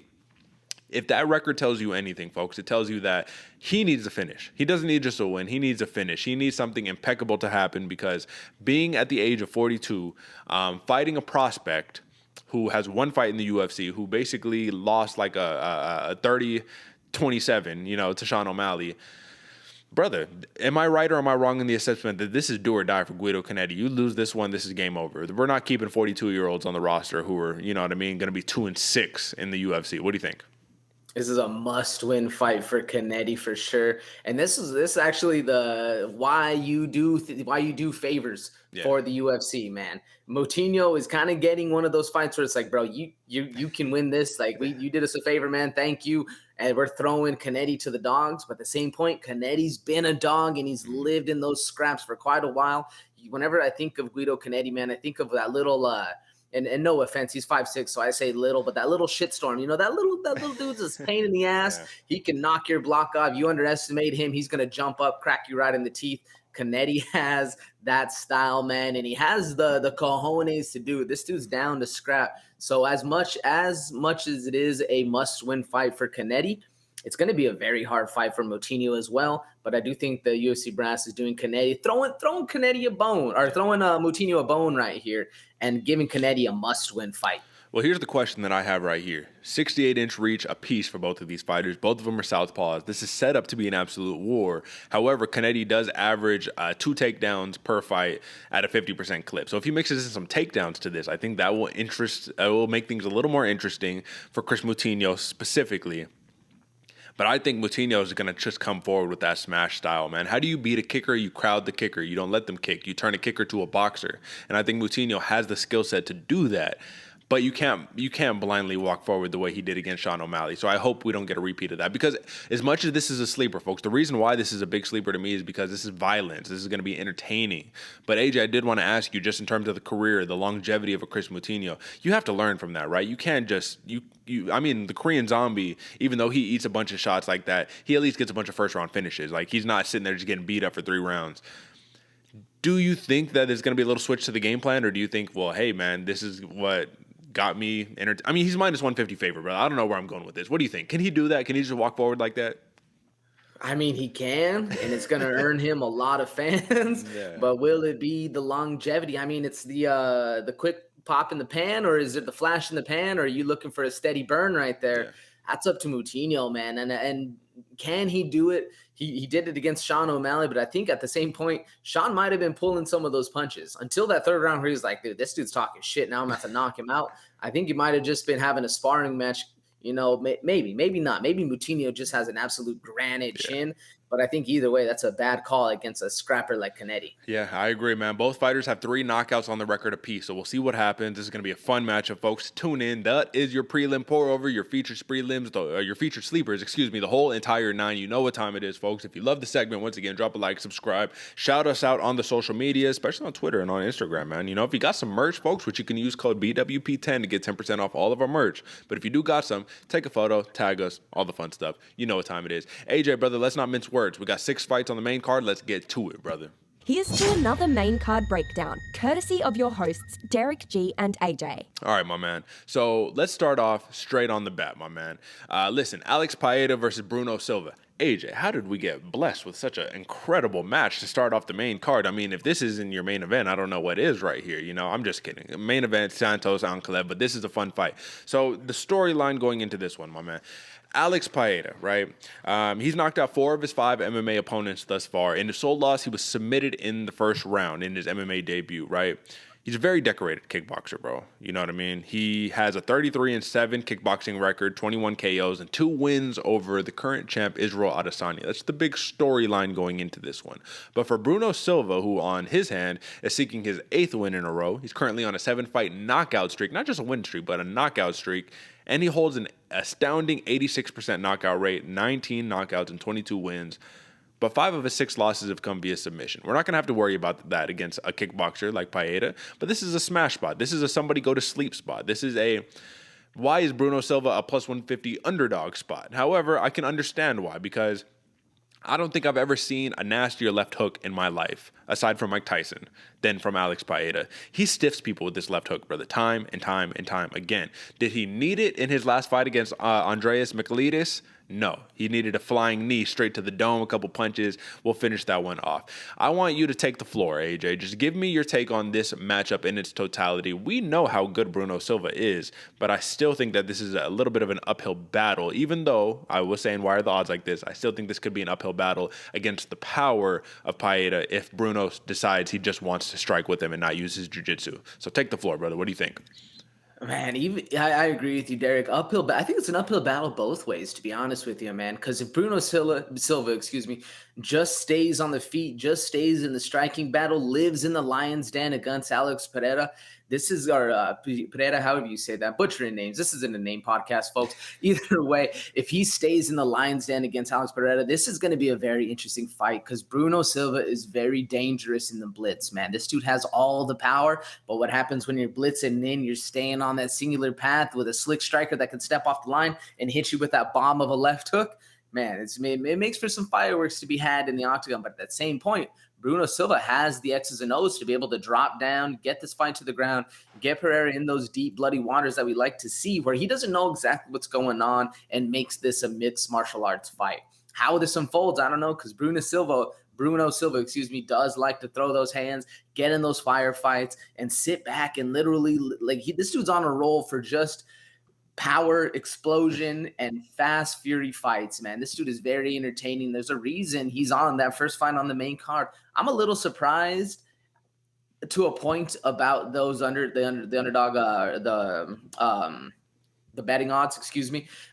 If that record tells you anything, folks, it tells you that he needs a finish. He doesn't need just a win. He needs a finish. He needs something impeccable to happen because being at the age of 42, fighting a prospect who has one fight in the UFC, who basically lost like a 30-27, to Sean O'Malley. Brother, am I right or am I wrong in the assessment that this is do or die for Guido Canetti? You lose this one, this is game over. We're not keeping 42-year-olds on the roster who are, going to be 2-6 in the UFC. What do you think? This is a must-win fight for Canetti for sure, and this is actually the why you do favors for the UFC, man. Moutinho is kind of getting one of those fights where it's like, bro, you can win this. Like you did us a favor, man. Thank you. And we're throwing Canetti to the dogs, but at the same point, Canetti's been a dog and he's lived in those scraps for quite a while. Whenever I think of Guido Canetti, man, I think of that little. And no offense, he's 5'6", so I say little, but that little shitstorm, that little dude's a pain in the ass. Yeah. He can knock your block off. You underestimate him, he's gonna jump up, crack you right in the teeth. Canetti has that style, man, and he has the cojones to do it. This dude's down to scrap. So as much as it is a must-win fight for Canetti, it's going to be a very hard fight for Moutinho as well, but I do think the UFC brass is doing Canetti, throwing Canetti a bone, or throwing Moutinho a bone right here, and giving Canetti a must-win fight. Well, here's the question that I have right here. 68-inch reach apiece for both of these fighters. Both of them are southpaws. This is set up to be an absolute war. However, Canetti does average 2 takedowns per fight at a 50% clip. So if he mixes in some takedowns to this, I think that will make things a little more interesting for Chris Moutinho specifically. But I think Moutinho is going to just come forward with that smash style, man. How do you beat a kicker? You crowd the kicker. You don't let them kick. You turn a kicker to a boxer. And I think Moutinho has the skill set to do that. But you can't blindly walk forward the way he did against Sean O'Malley. So I hope we don't get a repeat of that. Because as much as this is a sleeper, folks, the reason why this is a big sleeper to me is because this is violence. This is going to be entertaining. But AJ, I did want to ask you, just in terms of the career, the longevity of a Chris Moutinho, you have to learn from that, right? You can't just the Korean Zombie, even though he eats a bunch of shots like that, he at least gets a bunch of first-round finishes. Like, he's not sitting there just getting beat up for 3 rounds. Do you think that there's going to be a little switch to the game plan, or do you think, well, hey, man, this is what got me he's minus 150 favorite, bro. I don't know where I'm going with this. What do you think? Can he do that? Can he just walk forward like that? I mean, he can, and it's going to earn him a lot of fans. Yeah. But will it be the longevity? I mean, it's the quick pop in the pan, or is it the flash in the pan, or are you looking for a steady burn right there? Yeah. That's up to Moutinho, man. And can he do it? He did it against Sean O'Malley, but I think at the same point, Sean might have been pulling some of those punches until that 3rd round where he was like, dude, this dude's talking shit. Now I'm going to have to knock him out. I think he might have just been having a sparring match, You know, maybe not. Maybe Moutinho just has an absolute granite chin. But I think either way, that's a bad call against a scrapper like Canetti. Yeah, I agree, man. Both fighters have 3 knockouts on the record apiece, so we'll see what happens. This is going to be a fun matchup, folks. Tune in. That is your prelim pour-over, your featured prelims, your featured sleepers, the whole entire 9. You know what time it is, folks. If you love the segment, once again, drop a like, subscribe. Shout us out on the social media, especially on Twitter and on Instagram, man. You know, if you got some merch, folks, which you can use code BWP10 to get 10% off all of our merch. But if you do got some, take a photo, tag us, all the fun stuff. You know what time it is. AJ, brother, let's not mince words. We got 6 fights on the main card. Let's get to it, brother. Here's to another main card breakdown, courtesy of your hosts, Derick G and AJ. All right, my man. So let's start off straight on the bat, my man. Listen, Alex Pereira versus Bruno Silva. AJ, how did we get blessed with such an incredible match to start off the main card? I mean, if this isn't your main event, I don't know what is right here. You know, I'm just kidding. Main event, Santos, Ankalaev, but this is a fun fight. So the storyline going into this one, my man. Alex Pereira, right? He's knocked out 4 of his 5 MMA opponents thus far. In his sole loss, he was submitted in the first round in his MMA debut, right? He's a very decorated kickboxer, bro. You know what I mean? He has a 33-7 kickboxing record, 21 KOs, and 2 wins over the current champ, Israel Adesanya. That's the big storyline going into this one. But for Bruno Silva, who on his hand is seeking his 8th win in a row, he's currently on a 7-fight knockout streak, not just a win streak, but a knockout streak, and he holds an astounding 86% knockout rate, 19 knockouts and 22 wins. But 5 of his 6 losses have come via submission. We're not going to have to worry about that against a kickboxer like Pereira, but this is a smash spot. This is a somebody go to sleep spot. This is a why is Bruno Silva a plus 150 underdog spot? However, I can understand why, because I don't think I've ever seen a nastier left hook in my life, aside from Mike Tyson, than from Alex Pereira. He stiffs people with this left hook, brother, time and time and time again. Did he need it in his last fight against Andreas Michailidis? No, he needed a flying knee straight to the dome, a couple punches. We'll finish that one off. I want you to take the floor, AJ. Just give me your take on this matchup in its totality. We know how good Bruno Silva is, but I still think that this is a little bit of an uphill battle. Even though I was saying, why are the odds like this? I still think this could be an uphill battle against the power of Pereira if Bruno decides he just wants to strike with him and not use his jiu-jitsu. So take the floor, brother. What do you think? Man, I agree with you, Derick. Uphill, I think it's an uphill battle both ways, to be honest with you, man. Because if Bruno Silva, just stays on the feet, just stays in the striking battle, lives in the lion's den against Alex Pereira. This is our Pereira, however you say that, butchering names. This isn't a name podcast, folks. Either way, if he stays in the lion's den against Alex Pereira, this is going to be a very interesting fight because Bruno Silva is very dangerous in the blitz, man. This dude has all the power, but what happens when you're blitzing and then you're staying on that singular path with a slick striker that can step off the line and hit you with that bomb of a left hook? Man, it makes for some fireworks to be had in the octagon, but at that same point, Bruno Silva has the X's and O's to be able to drop down, get this fight to the ground, get Pereira in those deep, bloody waters that we like to see, where he doesn't know exactly what's going on and makes this a mixed martial arts fight. How this unfolds, I don't know, because Bruno Silva, does like to throw those hands, get in those firefights, and sit back and literally, this dude's on a roll for just power, explosion, and fast fury fights, man. This dude is very entertaining. There's a reason he's on that first fight on the main card. I'm a little surprised to a point about those the underdog, the betting odds,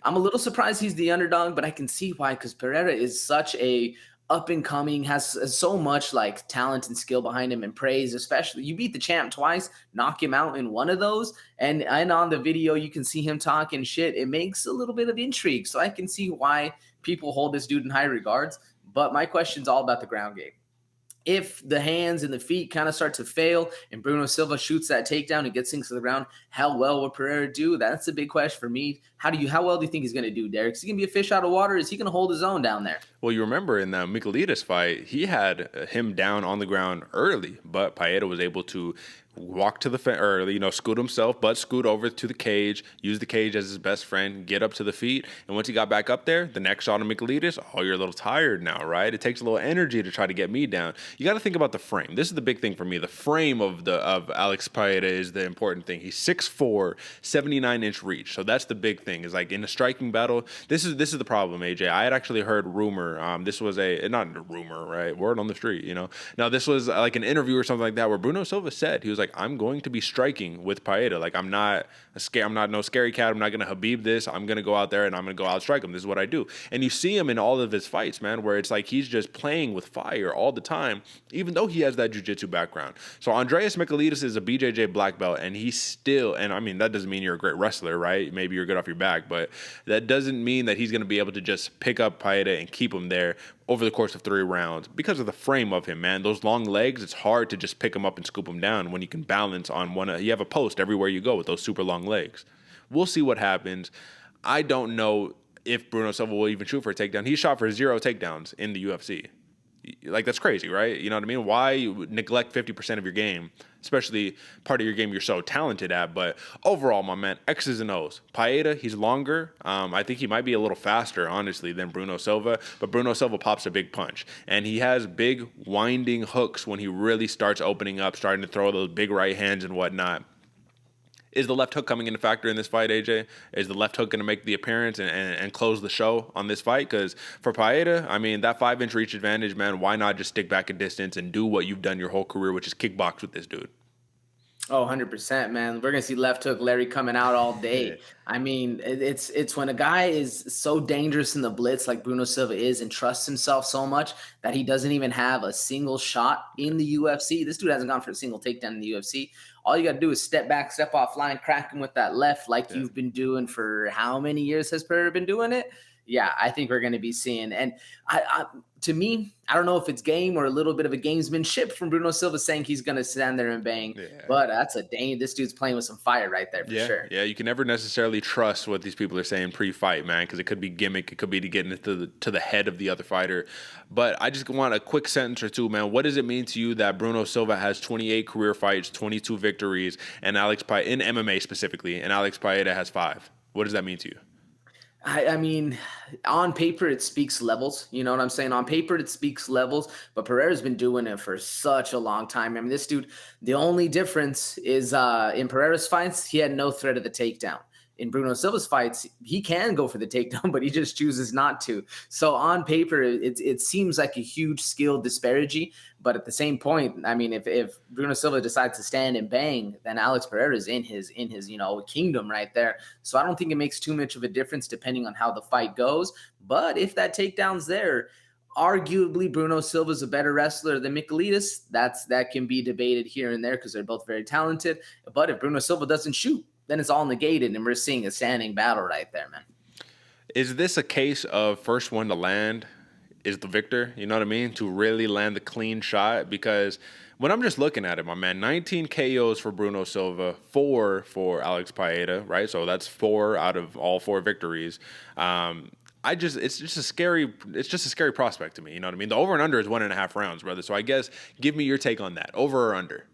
I'm a little surprised he's the underdog, but I can see why, because Pereira is such a up and coming, has so much like talent and skill behind him and praise, especially you beat the champ twice, knock him out in one of those. And on the video, you can see him talking shit. It makes a little bit of intrigue. So I can see why people hold this dude in high regards. But my question's all about the ground game. If the hands and the feet kind of start to fail and Bruno Silva shoots that takedown and gets things to the ground, how well will Pereira do? That's a big question for me. How well do you think he's going to do, Derick? Is he going to be a fish out of water? Is he going to hold his own down there? Well, you remember in the Michailidis fight, he had him down on the ground early, but Pereira was able to walk to the scoot himself, but scoot over to the cage, use the cage as his best friend, get up to the feet, and once he got back up there, the next shot of Michailidis, you're a little tired now, right? It takes a little energy to try to get me down. You got to think about the frame. This is the big thing for me. The frame of Alex Pereira is the important thing. He's 6'4", 79-inch reach, so that's the big thing. Is like in a striking battle. This is the problem, AJ. I had actually heard rumor. This was not a rumor, right? Word on the street, Now this was like an interview or something like that where Bruno Silva said he was like, like, I'm going to be striking with Paeta. Like, I'm not no scary cat. I'm not going to Habib this. I'm going to go out there and I'm going to go out strike him. This is what I do. And you see him in all of his fights, man, where it's like he's just playing with fire all the time, even though he has that jiu-jitsu background. So Andreas Michailidis is a BJJ black belt, and he's still, and I mean, that doesn't mean you're a great wrestler, right? Maybe you're good off your back, but that doesn't mean that he's going to be able to just pick up Paeta and keep him there over the course of 3 rounds because of the frame of him, man. Those long legs, it's hard to just pick him up and scoop him down when you can balance on one. You have a post everywhere you go with those super long legs. We'll see what happens. I don't know if Bruno Silva will even shoot for a takedown. He shot for 0 takedowns in the UFC. Like, that's crazy, right? You know what I mean? Why neglect 50% of your game, especially part of your game you're so talented at? But overall, my man, X's and O's. Paeta, he's longer. I think he might be a little faster, honestly, than Bruno Silva. But Bruno Silva pops a big punch. And he has big winding hooks when he really starts opening up, starting to throw those big right hands and whatnot. Is the left hook coming into factor in this fight, AJ? Is the left hook going to make the appearance and close the show on this fight? Because for Paeta, I mean, that 5-inch reach advantage, man, why not just stick back a distance and do what you've done your whole career, which is kickbox with this dude? Oh, 100%, man. We're going to see left hook Larry coming out all day. I mean, it's when a guy is so dangerous in the blitz like Bruno Silva is and trusts himself so much that he doesn't even have a single shot in the UFC. This dude hasn't gone for a single takedown in the UFC. All you got to do is step back, step offline, crack him with that left like you've been doing for how many years has Pereira been doing it? Yeah, I think we're going to be seeing. And to me, I don't know if it's game or a little bit of a gamesmanship from Bruno Silva saying he's going to stand there and bang. Yeah. But that's this dude's playing with some fire right there for sure. Yeah, you can never necessarily trust what these people are saying pre-fight, man, because it could be gimmick. It could be to get into the head of the other fighter. But I just want a quick sentence or two, man. What does it mean to you that Bruno Silva has 28 career fights, 22 victories, and Alex Paeta, in MMA specifically, and Alex Paeta has 5? What does that mean to you? I mean, on paper, it speaks levels. You know what I'm saying? On paper, it speaks levels. But Pereira's been doing it for such a long time. I mean, this dude, the only difference is in Pereira's fights, he had no threat of the takedown. In Bruno Silva's fights, he can go for the takedown, but he just chooses not to. So on paper, it seems like a huge skill disparity. But at the same point, I mean, if Bruno Silva decides to stand and bang, then Alex Pereira is in his kingdom right there. So I don't think it makes too much of a difference depending on how the fight goes. But if that takedown's there, arguably Bruno Silva's a better wrestler than Michailidis. That can be debated here and there because they're both very talented. But if Bruno Silva doesn't shoot, then it's all negated, and we're seeing a standing battle right there, man. Is this a case of first one to land is the victor? You know what I mean? To really land the clean shot? Because when I'm just looking at it, my man, 19 KOs for Bruno Silva, 4 for Alex Paeta, right? So that's 4 out of all 4 victories. It's just a scary prospect to me. You know what I mean? The over and under is 1.5 rounds, brother. So I guess give me your take on that. Over or under?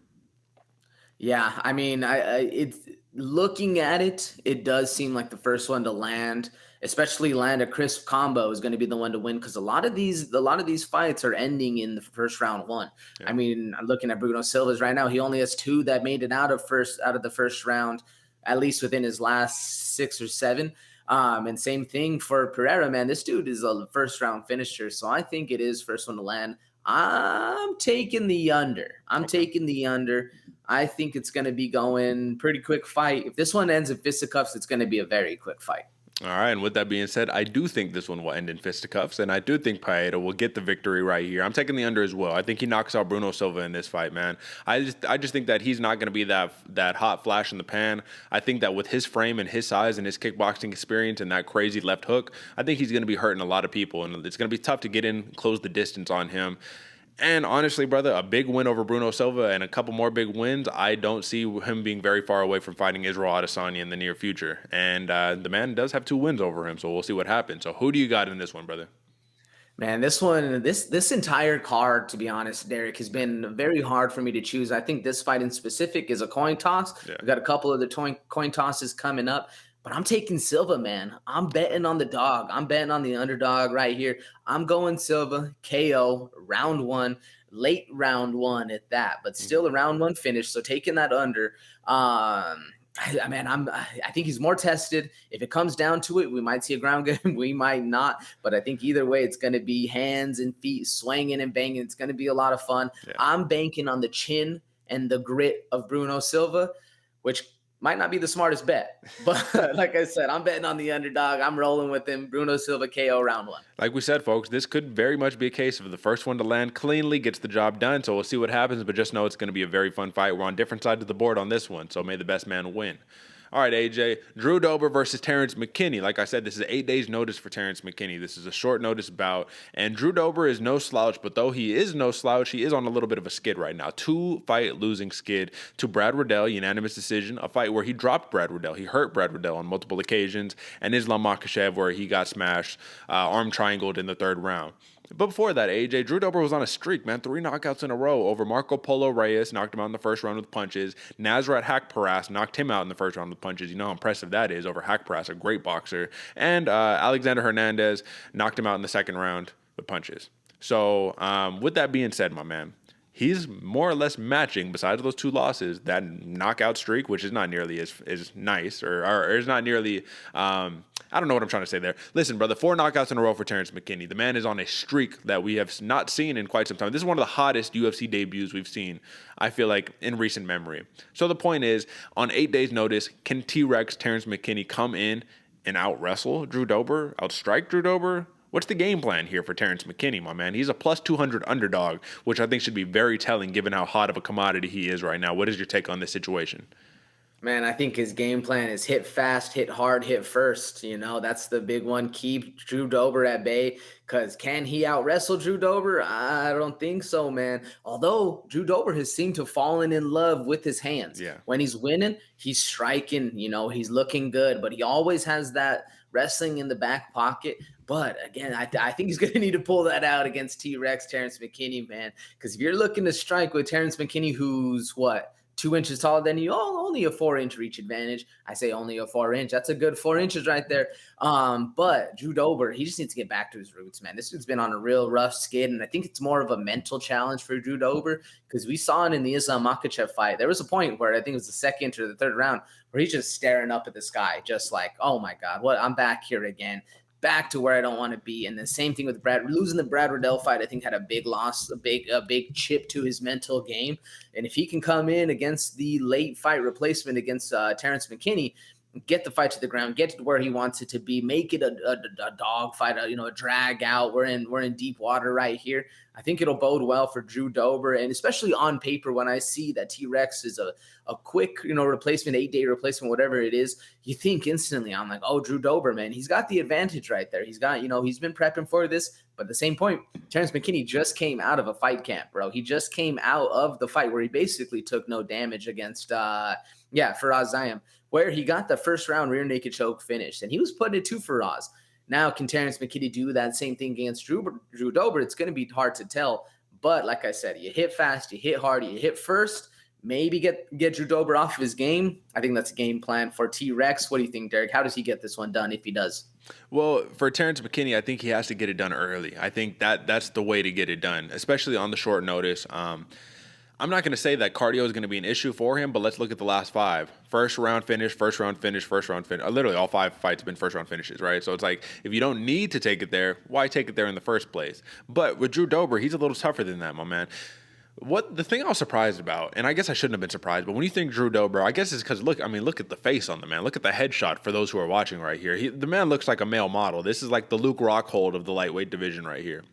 Yeah, I mean, it's looking at it, it does seem like the first one to land, especially land a crisp combo, is going to be the one to win because a lot of these fights are ending in the first round 1. Yeah. I mean, I'm looking at Bruno Silva's right now. He only has 2 that made it out of the first round, at least within his last 6 or 7. And same thing for Pereira, man. This dude is a first round finisher, so I think it is first one to land. I'm taking the under. Taking the under. I think it's going to be going pretty quick fight. If this one ends in fisticuffs, it's going to be a very quick fight. All right, and with that being said, I do think this one will end in fisticuffs, and I do think Paeta will get the victory right here. I'm taking the under as well. I think he knocks out Bruno Silva in this fight, man. I just think that he's not going to be that hot flash in the pan. I think that with his frame and his size and his kickboxing experience and that crazy left hook, I think he's going to be hurting a lot of people, and it's going to be tough to get in, close the distance on him. And honestly, brother, a big win over Bruno Silva and a couple more big wins, I don't see him being very far away from fighting Israel Adesanya in the near future. And the man does have 2 wins over him, so we'll see what happens. So who do you got in this one, brother? Man, this entire card, to be honest, Derick, has been very hard for me to choose. I think this fight in specific is a coin toss. Yeah. We've got a couple of the coin tosses coming up. But I'm taking Silva, man. I'm betting on the dog. I'm betting on the underdog right here. I'm going Silva, KO, round 1, late round 1 at that, but still a round 1 finish. So taking that under. I think he's more tested. If it comes down to it, we might see a ground game. We might not. But I think either way, it's going to be hands and feet swinging and banging. It's going to be a lot of fun. Yeah. I'm banking on the chin and the grit of Bruno Silva, which might not be the smartest bet. But like I said, I'm betting on the underdog. I'm rolling with him. Bruno Silva KO round 1. Like we said, folks, this could very much be a case of the first one to land cleanly gets the job done. So we'll see what happens, but just know it's going to be a very fun fight. We're on different sides of the board on this one, so may the best man win. All right, AJ, Drew Dober versus Terrance McKinney. Like I said, this is 8 days notice for Terrance McKinney. This is a short notice bout, and Drew Dober is no slouch, but though he is no slouch, he is on a little bit of a skid right now. 2-fight losing skid to Brad Riddell, unanimous decision, a fight where he dropped Brad Riddell. He hurt Brad Riddell on multiple occasions, and Islam Makhachev where he got smashed, arm triangled in the 3rd round. But before that, AJ, Drew Dober was on a streak, man. 3 knockouts in a row over Marco Polo Reyes, knocked him out in the 1st round with punches. Nasrat Haqparast knocked him out in the 1st round with punches. You know how impressive that is over Haqparast, a great boxer. And Alexander Hernandez knocked him out in the 2nd round with punches. So with that being said, my man, he's more or less matching, besides those 2 losses, that knockout streak, which is not nearly as nice, or is not nearly, I don't know what I'm trying to say there. Listen, brother, 4 knockouts in a row for Terrance McKinney. The man is on a streak that we have not seen in quite some time. This is one of the hottest UFC debuts we've seen, I feel like, in recent memory. So the point is, on 8 days' notice, can T-Rex Terrance McKinney come in and out-wrestle Drew Dober, outstrike Drew Dober? What's the game plan here for Terrance McKinney, my man? He's a plus 200 underdog, which I think should be very telling given how hot of a commodity he is right now. What is your take on this situation? Man, I think his game plan is hit fast, hit hard, hit first. You know, that's the big one. Keep Drew Dober at bay, because can he out-wrestle Drew Dober? I don't think so, man. Although Drew Dober has seemed to have fallen in love with his hands. Yeah. When he's winning, he's striking, you know, he's looking good, but he always has that wrestling in the back pocket. But again, I think he's going to need to pull that out against T-Rex Terrance McKinney, man. Because if you're looking to strike with Terrance McKinney, who's what? 2 inches taller than you, only a 4-inch reach advantage. I say only a 4-inch. That's a good 4 inches right there. But Drew Dober, he just needs to get back to his roots, man. This dude's been on a real rough skid, and I think it's more of a mental challenge for Drew Dober, because we saw it in the Islam Makhachev fight. There was a point where I think it was the 2nd or the 3rd round where he's just staring up at the sky, just like, oh my God, what? I'm back here again. Back to where I don't want to be. And the same thing with Brad. Losing the Brad Riddell fight, I think, had a big loss, a big chip to his mental game. And if he can come in against the late fight replacement against Terrance McKinney, get the fight to the ground, get to where he wants it to be, make it a dog fight, a drag out. We're in deep water right here. I think it'll bode well for Drew Dober, and especially on paper, when I see that T-Rex is a quick, replacement, 8-day replacement, whatever it is, you think instantly, I'm like, oh, Drew Dober, man, he's got the advantage right there. He's got, he's been prepping for this. But at the same point, Terrance McKinney just came out of a fight camp, bro. He just came out of the fight where he basically took no damage against, Faraz Zayam, where he got the 1st round rear naked choke finished, and he was putting it to Faraz. Now, can Terrance McKinney do that same thing against Drew Dober? It's going to be hard to tell. But like I said, you hit fast, you hit hard, you hit first, maybe get Drew Dober off of his game. I think that's a game plan for T-Rex. What do you think, Derick? How does he get this one done if he does? Well, for Terrance McKinney, I think he has to get it done early. I think that's the way to get it done, especially on the short notice. I'm not going to say that cardio is going to be an issue for him, but let's look at the last 5. First round finish, first round finish, first round finish. Literally all 5 fights have been first round finishes, right? So it's like, if you don't need to take it there, why take it there in the first place? But with Drew Dober, he's a little tougher than that, my man. The thing I was surprised about, and I guess I shouldn't have been surprised, but when you think Drew Dober, I guess it's because, look at the face on the man. Look at the headshot for those who are watching right here. The man looks like a male model. This is like the Luke Rockhold of the lightweight division right here.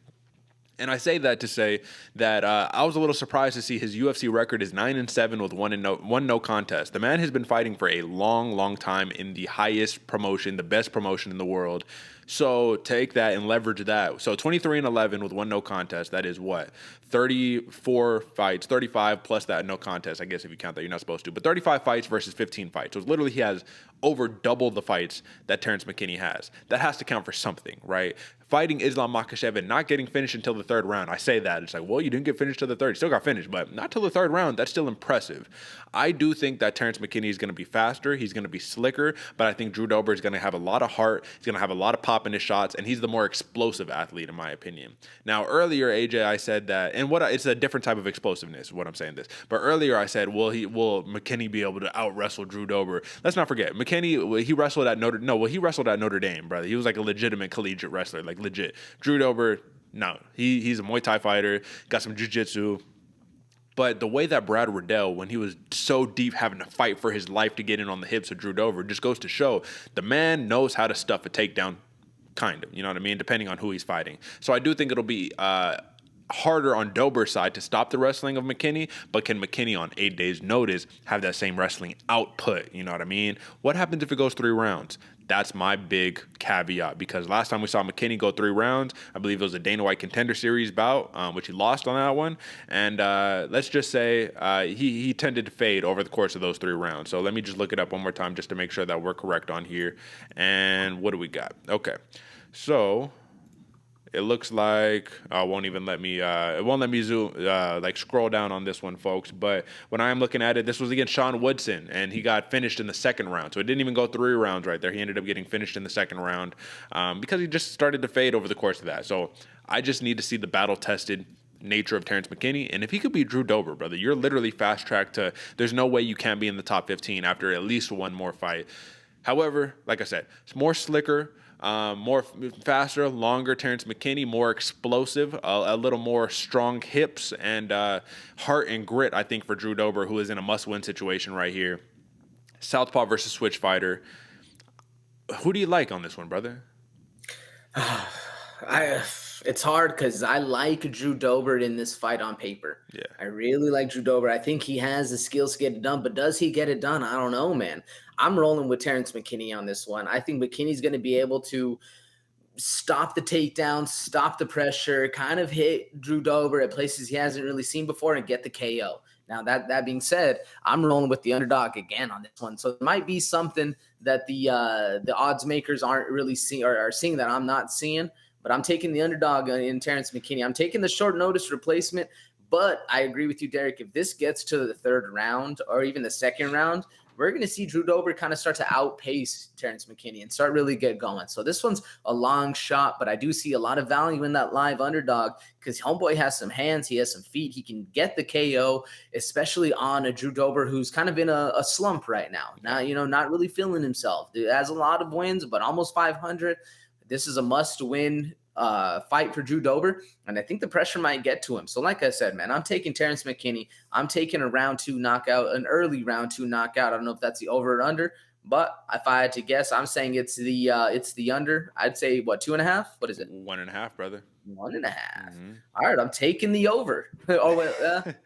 And I say that to say that I was a little surprised to see his UFC record is 9-7 with one no contest. The man has been fighting for a long, long time in the highest promotion, the best promotion in the world. So take that and leverage that. So 23-11 with one no contest. That is what? 34 fights, 35 plus that no contest. I guess if you count that, you're not supposed to. But 35 fights versus 15 fights. So literally he has over double the fights that Terrance McKinney has. That has to count for something, right? Fighting Islam Makhachev and not getting finished until the 3rd round. I say that. It's like, well, you didn't get finished till the 3rd. You still got finished, but not till the 3rd round. That's still impressive. I do think that Terrance McKinney is going to be faster. He's going to be slicker, but I think Drew Dober is going to have a lot of heart. He's going to have a lot of pop in his shots, and he's the more explosive athlete, in my opinion. Now, earlier, AJ, I said that, and it's a different type of explosiveness, what I'm saying this. But earlier I said, will McKinney be able to out-wrestle Drew Dober? Let's not forget, McKinney, he wrestled at Notre Dame, brother. He was like a legitimate collegiate wrestler, like legit. Drew Dober, no. He's a Muay Thai fighter, got some jiu-jitsu. But the way that Brad Riddell, when he was so deep having to fight for his life to get in on the hips of Drew Dober, just goes to show the man knows how to stuff a takedown, kind of, you know what I mean, depending on who he's fighting. So I do think it'll be harder on Dober's side to stop the wrestling of McKinney, but can McKinney on 8 days' notice have that same wrestling output? You know what I mean? What happens if it goes 3 rounds? That's my big caveat, because last time we saw McKinney go 3 rounds, I believe it was a Dana White Contender Series bout, which he lost on that one. And let's just say he tended to fade over the course of those 3 rounds. So let me just look it up one more time just to make sure that we're correct on here. And what do we got? Okay. So it looks like it won't let me zoom, scroll down on this one, folks. But when I am looking at it, this was against Sean Woodson, and he got finished in the second round. So it didn't even go 3 rounds right there. He ended up getting finished in the second round because he just started to fade over the course of that. So I just need to see the battle-tested nature of Terrance McKinney. And if he could beat Drew Dober, brother, you're literally fast-tracked to – there's no way you can't be in the top 15 after at least one more fight. However, like I said, it's more slicker, more faster, longer Terrance McKinney, more explosive, a little more strong hips and heart and grit, I think, for Drew Dober, who is in a must-win situation right here. Southpaw versus switch fighter. Who do you like on this one, brother? It's hard because I like Drew Dober in this fight on paper. Yeah. I really like Drew Dober. I think he has the skills to get it done, but does he get it done? I don't know, man. I'm rolling with Terrance McKinney on this one. I think McKinney's going to be able to stop the takedown, stop the pressure, kind of hit Drew Dober at places he hasn't really seen before and get the KO. Now, that being said, I'm rolling with the underdog again on this one. So it might be something that the odds makers aren't really seeing or are seeing that I'm not seeing. But I'm taking the underdog in Terrance McKinney. I'm taking the short notice replacement. But I agree with you, Derick. If this gets to the 3rd round or even the 2nd round, we're going to see Drew Dober kind of start to outpace Terrance McKinney and start really get going. So this one's a long shot, but I do see a lot of value in that live underdog because homeboy has some hands, he has some feet, he can get the KO, especially on a Drew Dober who's kind of in a slump right now. Now, not really feeling himself. He has a lot of wins, but almost 500. This is a must-win fight for Drew Dober, and I think the pressure might get to him. So like I said, man, I'm taking Terrance McKinney. I'm taking a round 2 knockout, an early round 2 knockout. I don't know if that's the over or under, but if I had to guess, I'm saying it's the under. I'd say, 2.5? What is it? 1.5, brother. 1.5. Mm-hmm. All right, I'm taking the over. What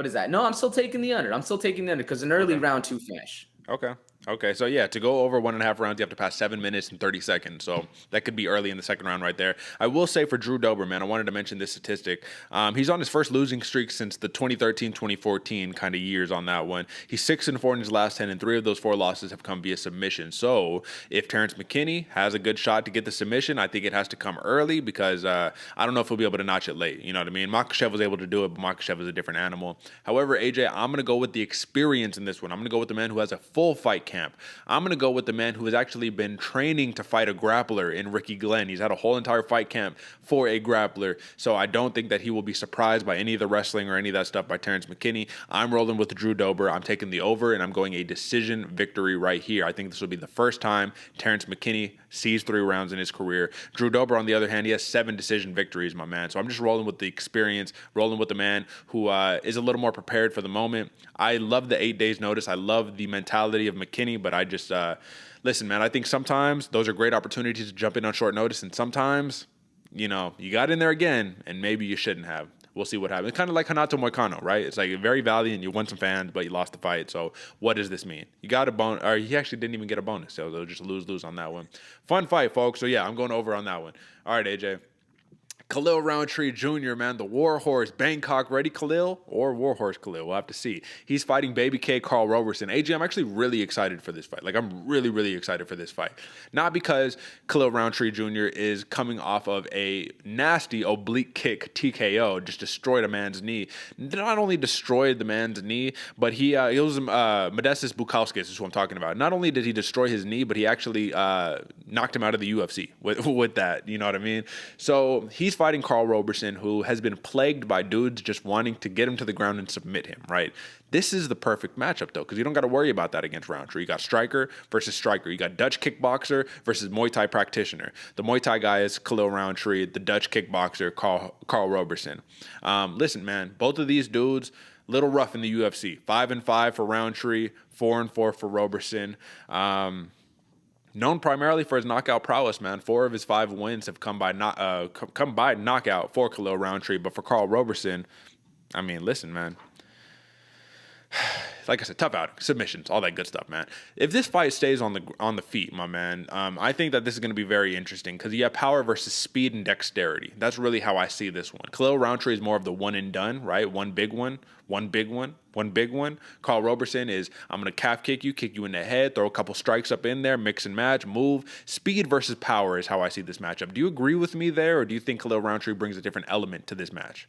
is that? No, I'm still taking the under. I'm still taking the under because an early round 2 finish. Okay. So, yeah, to go over 1.5 rounds, you have to pass 7 minutes and 30 seconds. So that could be early in the second round right there. I will say for Drew Dober, man, I wanted to mention this statistic. He's on his first losing streak since the 2013-2014 kind of years on that one. He's 6-4 in his last 10, and 3 of those 4 losses have come via submission. So if Terrance McKinney has a good shot to get the submission, I think it has to come early because I don't know if he'll be able to notch it late. You know what I mean? Makhachev was able to do it, but Makhachev is a different animal. However, AJ, I'm going to go with the experience in this one. I'm going to go with the man who has a full fight camp. I'm going to go with the man who has actually been training to fight a grappler in Ricky Guillen. He's had a whole entire fight camp for a grappler, so I don't think that he will be surprised by any of the wrestling or any of that stuff by Terrance McKinney. I'm rolling with Drew Dober. I'm taking the over, and I'm going a decision victory right here. I think this will be the first time Terrance McKinney sees 3 rounds in his career. Drew Dober, on the other hand, he has 7 decision victories, my man. So I'm just rolling with the experience, rolling with the man who is a little more prepared for the moment. I love the 8 days notice. I love the mentality of McKinney, but I just listen, man, I think sometimes those are great opportunities to jump in on short notice, and sometimes, you got in there again, and maybe you shouldn't have. We'll see what happens. It's kind of like Renato Moicano, right? It's like very valiant. You won some fans, but you lost the fight. So what does this mean? You got a bonus, or he actually didn't even get a bonus. So they'll just lose on that one. Fun fight, folks. So yeah, I'm going over on that one. All right, AJ. Khalil Rountree Jr., man, the Warhorse, Bangkok ready Khalil or Warhorse Khalil. We'll have to see. He's fighting Baby K, Karl Roberson. AJ, I'm actually really excited for this fight. Like, I'm really, really excited for this fight. Not because Khalil Rountree Jr. is coming off of a nasty oblique kick TKO, just destroyed a man's knee. Not only destroyed the man's knee, but he was Modestas Bukauskas is who I'm talking about. Not only did he destroy his knee, but he actually knocked him out of the UFC with that. You know what I mean? So he's fighting Karl Roberson, who has been plagued by dudes just wanting to get him to the ground and submit him, right? This is the perfect matchup, though, because you don't got to worry about that against Rountree. You got striker versus striker. You got Dutch kickboxer versus Muay Thai practitioner. The Muay Thai guy is Khalil Rountree. The Dutch kickboxer, Karl Roberson. Listen, man, both of these dudes, little rough in the UFC. 5-5 for Rountree, 4-4 for Roberson. Known primarily for his knockout prowess, man. 4 of his 5 wins have come by knockout for Khalil Rountree, but for Karl Roberson, I mean, listen, man. Like I said, tough outing, submissions, all that good stuff, man. If this fight stays on the feet, my man, I think that this is going to be very interesting because you have power versus speed and dexterity. That's really how I see this one. Khalil Rountree is more of the one and done, right? One big one. Karl Roberson is, I'm going to calf kick you in the head, throw a couple strikes up in there, mix and match, move. Speed versus power is how I see this matchup. Do you agree with me there, or do you think Khalil Rountree brings a different element to this match?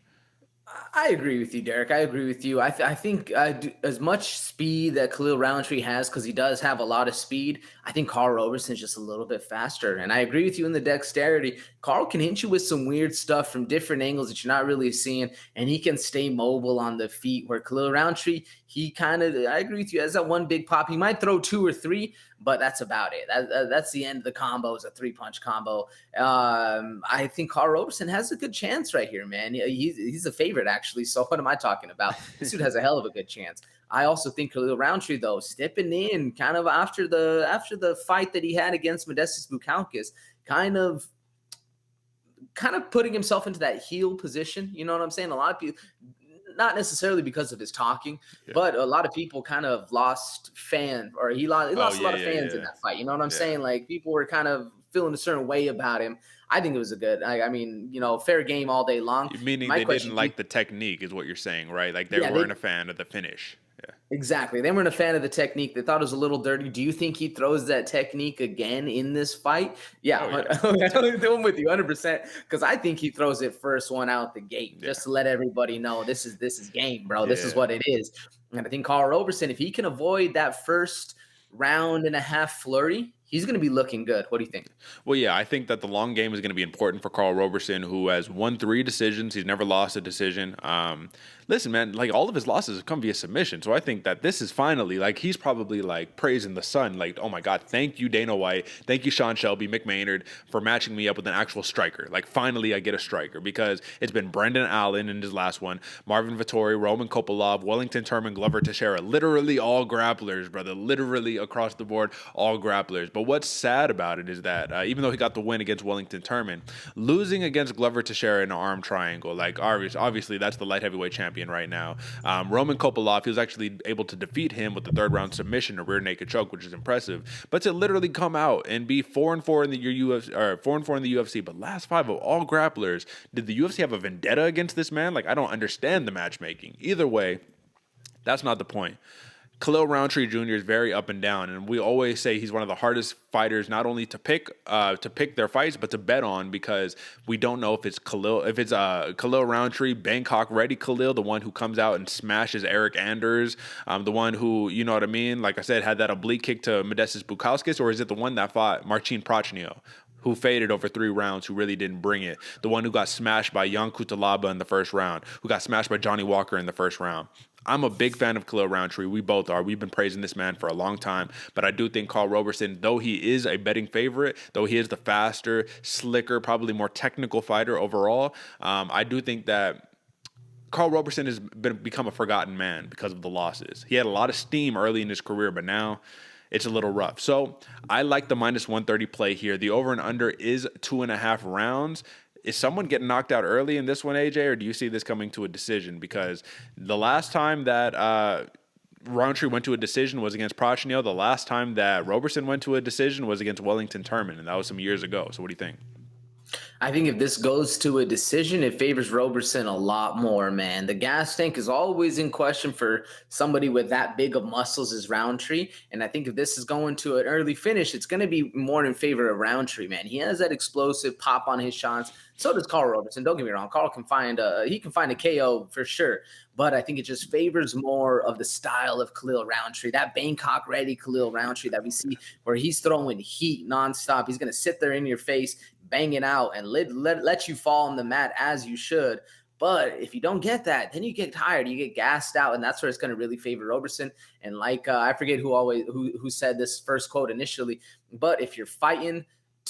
I agree with you, Derick. I agree with you. I think as much speed that Khalil Rountree has, because he does have a lot of speed, I think Karl Roberson is just a little bit faster. And I agree with you in the dexterity. Karl can hit you with some weird stuff from different angles that you're not really seeing, and he can stay mobile on the feet, where Khalil Rountree, I agree with you, has that one big pop. He might throw 2 or 3, but that's about it. That's the end of the combo. Is a 3-punch combo. I think Karl Roberson has a good chance right here, man. He's a favorite, actually. So what am I talking about? This dude has a hell of a good chance. I also think Khalil Rountree, though, stepping in kind of after the fight that he had against Modestas Bukauskas, kind of putting himself into that heel position. You know what I'm saying? A lot of people, not necessarily because of his talking, but a lot of people kind of lost fans, or he lost a lot of fans in that fight. You know what I'm saying? Like, people were kind of feeling a certain way about him. I think it was a good, I mean, fair game all day long. Meaning they didn't like the technique is what you're saying, right? Like they weren't a fan of the finish. Yeah. Exactly. They weren't a fan of the technique. They thought it was a little dirty. Do you think he throws that technique again in this fight? Yeah. I'm with you 100%, because I think he throws it first one out the gate, just to let everybody know this is game, bro. This is what it is. And I think Karl Roberson, if he can avoid that first round and a half flurry, he's going to be looking good. What do you think? Well, yeah, I think that the long game is going to be important for Karl Roberson, who has won 3 decisions. He's never lost a decision. Listen, man, like, all of his losses have come via submission. So I think that this is finally, like, he's probably like praising the sun. Like, oh my God, thank you, Dana White. Thank you, Sean Shelby, Mick Maynard, for matching me up with an actual striker. Like, finally I get a striker, because it's been Brendan Allen in his last one, Marvin Vettori, Roman Kopylov, Wellington Turman, Glover Teixeira, literally all grapplers, brother, literally across the board, all grapplers. But what's sad about it is that even though he got the win against Wellington Turman, losing against Glover Teixeira in an arm triangle, like, obviously that's the light heavyweight champion right now. Roman Kopylov, he was actually able to defeat him with the 3rd round submission, a rear naked choke, which is impressive. But to literally come out and be 4-4 in the UFC, or 4-4 in the UFC, but last 5 of all grapplers, did the UFC have a vendetta against this man? Like, I don't understand the matchmaking. Either way, that's not the point. Khalil Rountree Jr. is very up and down, and we always say he's one of the hardest fighters not only to pick their fights, but to bet on, because we don't know if it's Khalil Rountree, Bangkok ready Khalil, the one who comes out and smashes Eric Anders, the one who, you know what I mean, like I said, had that oblique kick to Modestas Bukauskas, or is it the one that fought Marcin Prachnio, who faded over 3 rounds, who really didn't bring it, the one who got smashed by Jan Kutalaba in the first round, who got smashed by Johnny Walker in the first round. I'm a big fan of Khalil Rountree. We both are. We've been praising this man for a long time. But I do think Karl Roberson, though he is a betting favorite, though he is the faster, slicker, probably more technical fighter overall, I do think that Karl Roberson has become a forgotten man because of the losses. He had a lot of steam early in his career, but now it's a little rough. So I like the minus 130 play here. The over and under is 2.5 rounds. Is someone getting knocked out early in this one, AJ, or do you see this coming to a decision? Because the last time that Rountree went to a decision was against Prachnio. The last time that Roberson went to a decision was against Wellington Turman, and that was some years ago. So what do you think? I think if this goes to a decision, it favors Roberson a lot more, man. The gas tank is always in question for somebody with that big of muscles as Rountree. And I think if this is going to an early finish, it's going to be more in favor of Rountree, man. He has that explosive pop on his shots. So does Karl Roberson. Don't get me wrong. Karl can find a KO for sure. But I think it just favors more of the style of Khalil Rountree, that Bangkok ready Khalil Rountree that we see where he's throwing heat nonstop. He's going to sit there in your face, bang it out and let you fall on the mat as you should. But if you don't get that, then you get tired, you get gassed out, and that's where it's going to really favor Roberson. And like I forget who said this first quote initially, but if you're fighting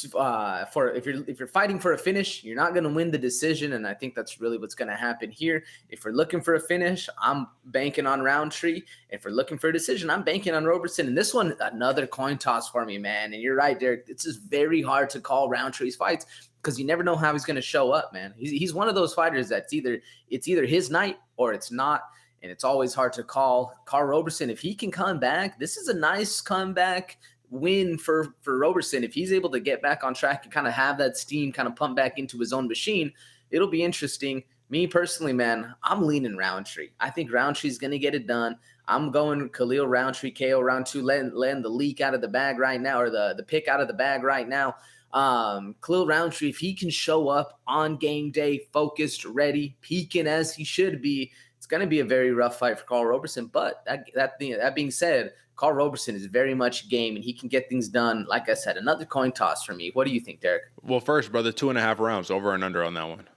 if you're fighting for a finish, you're not going to win the decision, and I think that's really what's going to happen here. If we're looking for a finish, I'm banking on Rountree. If we're looking for a decision, I'm banking on Roberson. And this one, another coin toss for me, man. And you're right, Derek. It's just very hard to call Rountree's fights because you never know how he's going to show up, man. He's one of those fighters that's either his night or it's not, and it's always hard to call. Karl Roberson, if he can come back, this is a nice comeback win for Roberson. If he's able to get back on track and kind of have that steam kind of pump back into his own machine, it'll be interesting. Me personally, man, I'm leaning Rountree. I think Rountree's going to get it done. I'm going Khalil Rountree KO round 2, letting the leak out of the bag right now, or the pick out of the bag right now. Khalil Rountree, if he can show up on game day, focused, ready, peaking as he should be, it's going to be a very rough fight for Karl Roberson. But that being said, Karl Roberson is very much game, and he can get things done. Like I said, another coin toss for me. What do you think, Derek? Well, first, brother, 2.5 rounds, over and under on that one.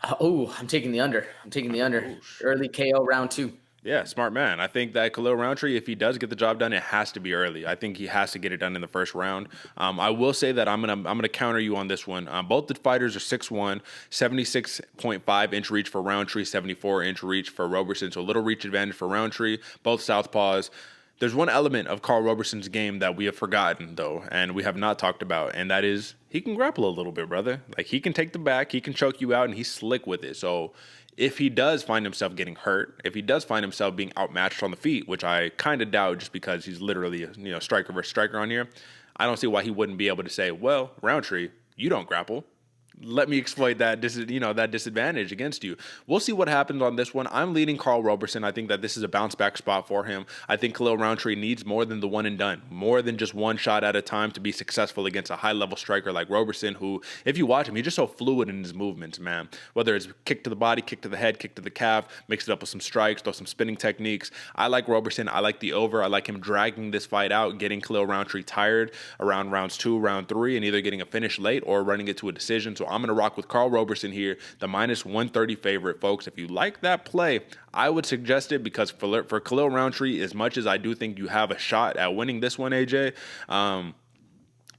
I'm taking the under. Early KO round 2. Yeah, smart man. I think that Khalil Rountree, if he does get the job done, it has to be early. I think he has to get it done in the first round. I will say that I'm gonna counter you on this one. Both the fighters are 6'1", 76.5 inch reach for Rountree, 74 inch reach for Roberson. So a little reach advantage for Rountree. Both southpaws. There's one element of Karl Roberson's game that we have forgotten, though, and we have not talked about, and that is he can grapple a little bit, brother. Like, he can take the back, he can choke you out, and he's slick with it. So if he does find himself getting hurt, if he does find himself being outmatched on the feet, which I kind of doubt just because he's literally striker versus striker on here, I don't see why he wouldn't be able to say, well, Rountree, you don't grapple. Let me exploit that disadvantage against you. We'll see what happens on this one. I'm leading Karl Roberson. I think that this is a bounce back spot for him. I think Khalil Rountree needs more than the one and done, more than just one shot at a time to be successful against a high level striker like Roberson, who, if you watch him, he's just so fluid in his movements, man. Whether it's kick to the body, kick to the head, kick to the calf, mix it up with some strikes, throw some spinning techniques. I like Roberson. I like the over. I like him dragging this fight out, getting Khalil Rountree tired around rounds 2, round 3, and either getting a finish late or running it to a decision. So I'm going to rock with Karl Roberson here, the minus 130 favorite, folks. If you like that play, I would suggest it, because for Khalil Rountree, as much as I do think you have a shot at winning this one, AJ,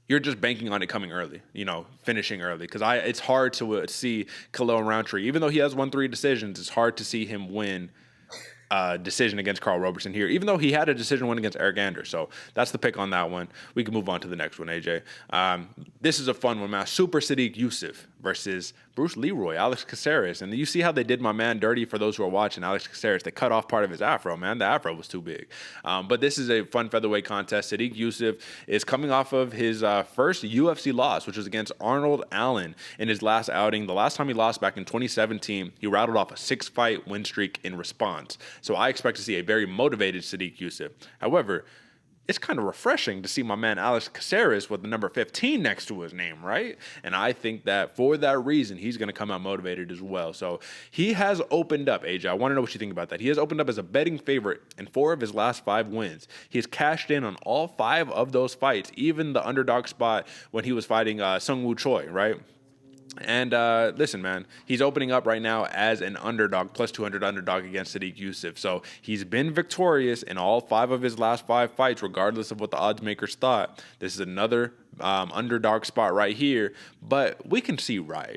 you're just banking on it coming early, finishing early. Because it's hard to see Khalil Rountree, even though he has won 3 decisions, it's hard to see him win decision against Karl Roberson here, even though he had a decision win against Eric Anders. So that's the pick on that one. We can move on to the next one, AJ. This is a fun one, man. Super Sodiq Yusuff versus Bruce Leroy, Alex Caceres. And you see how they did my man dirty for those who are watching. Alex Caceres, they cut off part of his afro, man. The afro was too big. But this is a fun featherweight contest. Sodiq Yusuff is coming off of his first UFC loss, which was against Arnold Allen in his last outing. The last time he lost back in 2017, he rattled off a 6-fight win streak in response. So I expect to see a very motivated Sodiq Yusuff. However, it's kind of refreshing to see my man Alex Caceres with the number 15 next to his name, right? And I think that for that reason, he's going to come out motivated as well. So he has opened up, AJ. I want to know what you think about that. He has opened up as a betting favorite in 4 of his last 5 wins. He has cashed in on all 5 of those fights, even the underdog spot when he was fighting Sung Woo Choi, right? And listen, man, he's opening up right now as an underdog, plus 200 underdog against Sodiq Yusuff. So he's been victorious in all 5 of his last 5 fights, regardless of what the odds makers thought. This is another underdog spot right here, but we can see why,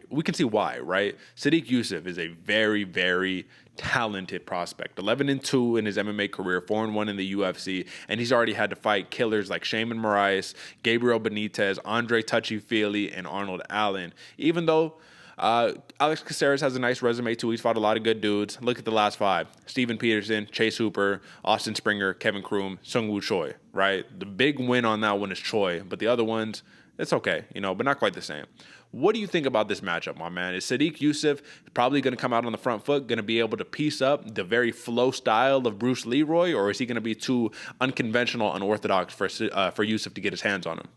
right? Sodiq Yusuff is a very, very talented prospect. 11-2 in his MMA career, 4-1 in the UFC, and he's already had to fight killers like Marlon Moraes, Gabriel Benitez, Andre Touchy-Feely, and Arnold Allen. Even though Alex Caceres has a nice resume too. He's fought a lot of good dudes. Look at the last 5. Steven Peterson, Chase Hooper, Austin Springer, Kevin Kroom, Sung Woo Choi, right? The big win on that one is Choi, but the other ones, it's okay, but not quite the same. What do you think about this matchup, my man? Is Sodiq Yusuff probably going to come out on the front foot, going to be able to piece up the very flow style of Bruce Leroy, or is he going to be too unconventional, unorthodox for Yusuff to get his hands on him?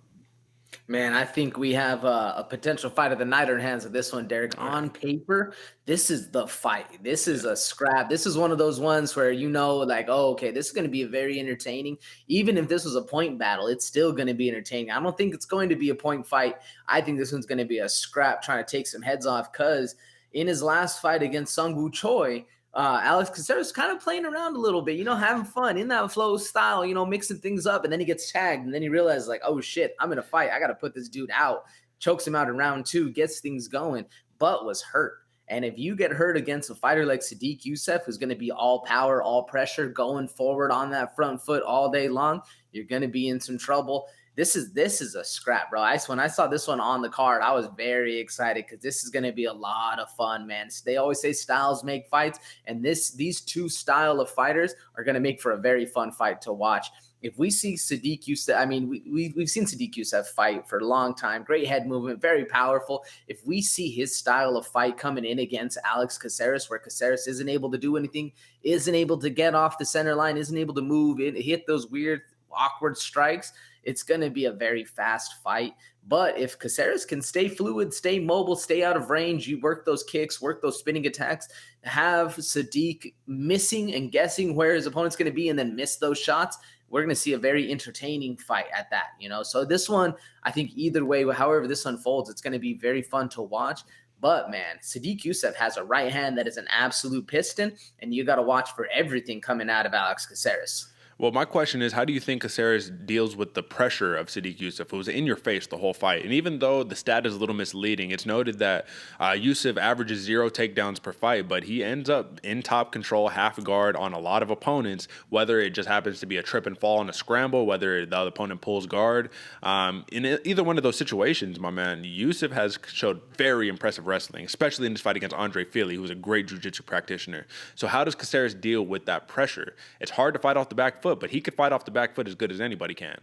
Man, I think we have a potential fight of the night on our hands with this one, Derick. On paper, this is the fight. This is a scrap. This is one of those ones where like, oh, okay, this is going to be very entertaining. Even if this was a point battle, it's still going to be entertaining. I don't think it's going to be a point fight. I think this one's going to be a scrap trying to take some heads off because in his last fight against Sungwoo Choi, Alex Caceres kind of playing around a little bit, having fun in that flow style, mixing things up. And then he gets tagged and then he realizes like, oh shit, I'm in a fight. I got to put this dude out. Chokes him out in round 2, gets things going, but was hurt. And if you get hurt against a fighter like Sodiq Yusuff, who's going to be all power, all pressure, going forward on that front foot all day long, you're going to be in some trouble. This is a scrap, bro. When I saw this one on the card, I was very excited because this is going to be a lot of fun, man. They always say styles make fights, and these two style of fighters are going to make for a very fun fight to watch. If we see Sodiq Yusuff, I mean, we've seen Sodiq Yusuff fight for a long time. Great head movement, very powerful. If we see his style of fight coming in against Alex Caceres, where Caceres isn't able to do anything, isn't able to get off the center line, isn't able to move, hit those weird, awkward strikes, it's going to be a very fast fight. But if Caceres can stay fluid, stay mobile, stay out of range, you work those kicks, work those spinning attacks, have Sodiq missing and guessing where his opponent's going to be and then miss those shots, we're going to see a very entertaining fight at that, So this one, I think either way, however this unfolds, it's going to be very fun to watch. But, man, Sodiq Yusuff has a right hand that is an absolute piston, and you got to watch for everything coming out of Alex Caceres. Well, my question is, how do you think Caceres deals with the pressure of Sodiq Yusuff? It was in your face the whole fight. And even though the stat is a little misleading, it's noted that Yusuff averages 0 takedowns per fight, but he ends up in top control, half guard on a lot of opponents, whether it just happens to be a trip and fall and a scramble, whether the other opponent pulls guard. In either one of those situations, my man, Yusuff has showed very impressive wrestling, especially in this fight against Andre Fili, who's a great jiu-jitsu practitioner. So how does Caceres deal with that pressure? It's hard to fight off the back foot, but he could fight off the back foot as good as anybody can.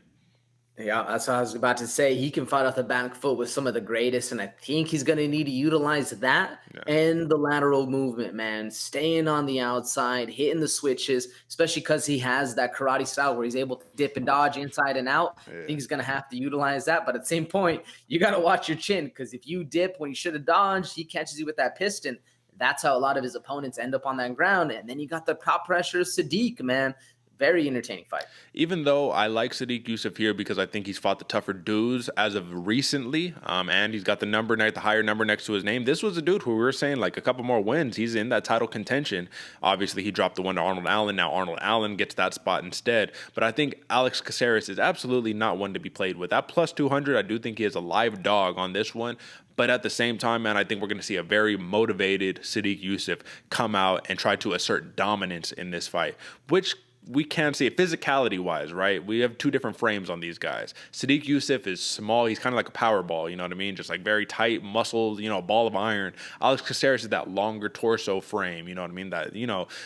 Yeah, that's what I was about to say. He can fight off the back foot with some of the greatest, and I think he's going to need to utilize that and the lateral movement, man. Staying on the outside, hitting the switches, especially because he has that karate style where he's able to dip and dodge inside and out. I think he's going to have to utilize that, but at the same point, you got to watch your chin because if you dip when you should have dodged, he catches you with that piston. That's how a lot of his opponents end up on that ground, and then you got the top pressure Sodiq, man. Very entertaining fight. Even though I like Sodiq Yusuff here because I think he's fought the tougher dudes as of recently, and he's got the higher number next to his name. This was a dude who we were saying like a couple more wins, he's in that title contention. Obviously, he dropped the one to Arnold Allen. Now Arnold Allen gets that spot instead. But I think Alex Caceres is absolutely not one to be played with. At plus 200, I do think he is a live dog on this one. But at the same time, man, I think we're going to see a very motivated Sodiq Yusuff come out and try to assert dominance in this fight, which we can see it physicality-wise, right? We have two different frames on these guys. Sodiq Yusuff is small. He's kind of like a power ball, you know what I mean? Just like very tight, muscled, a ball of iron. Alex Caceres is that longer torso frame, you know what I mean?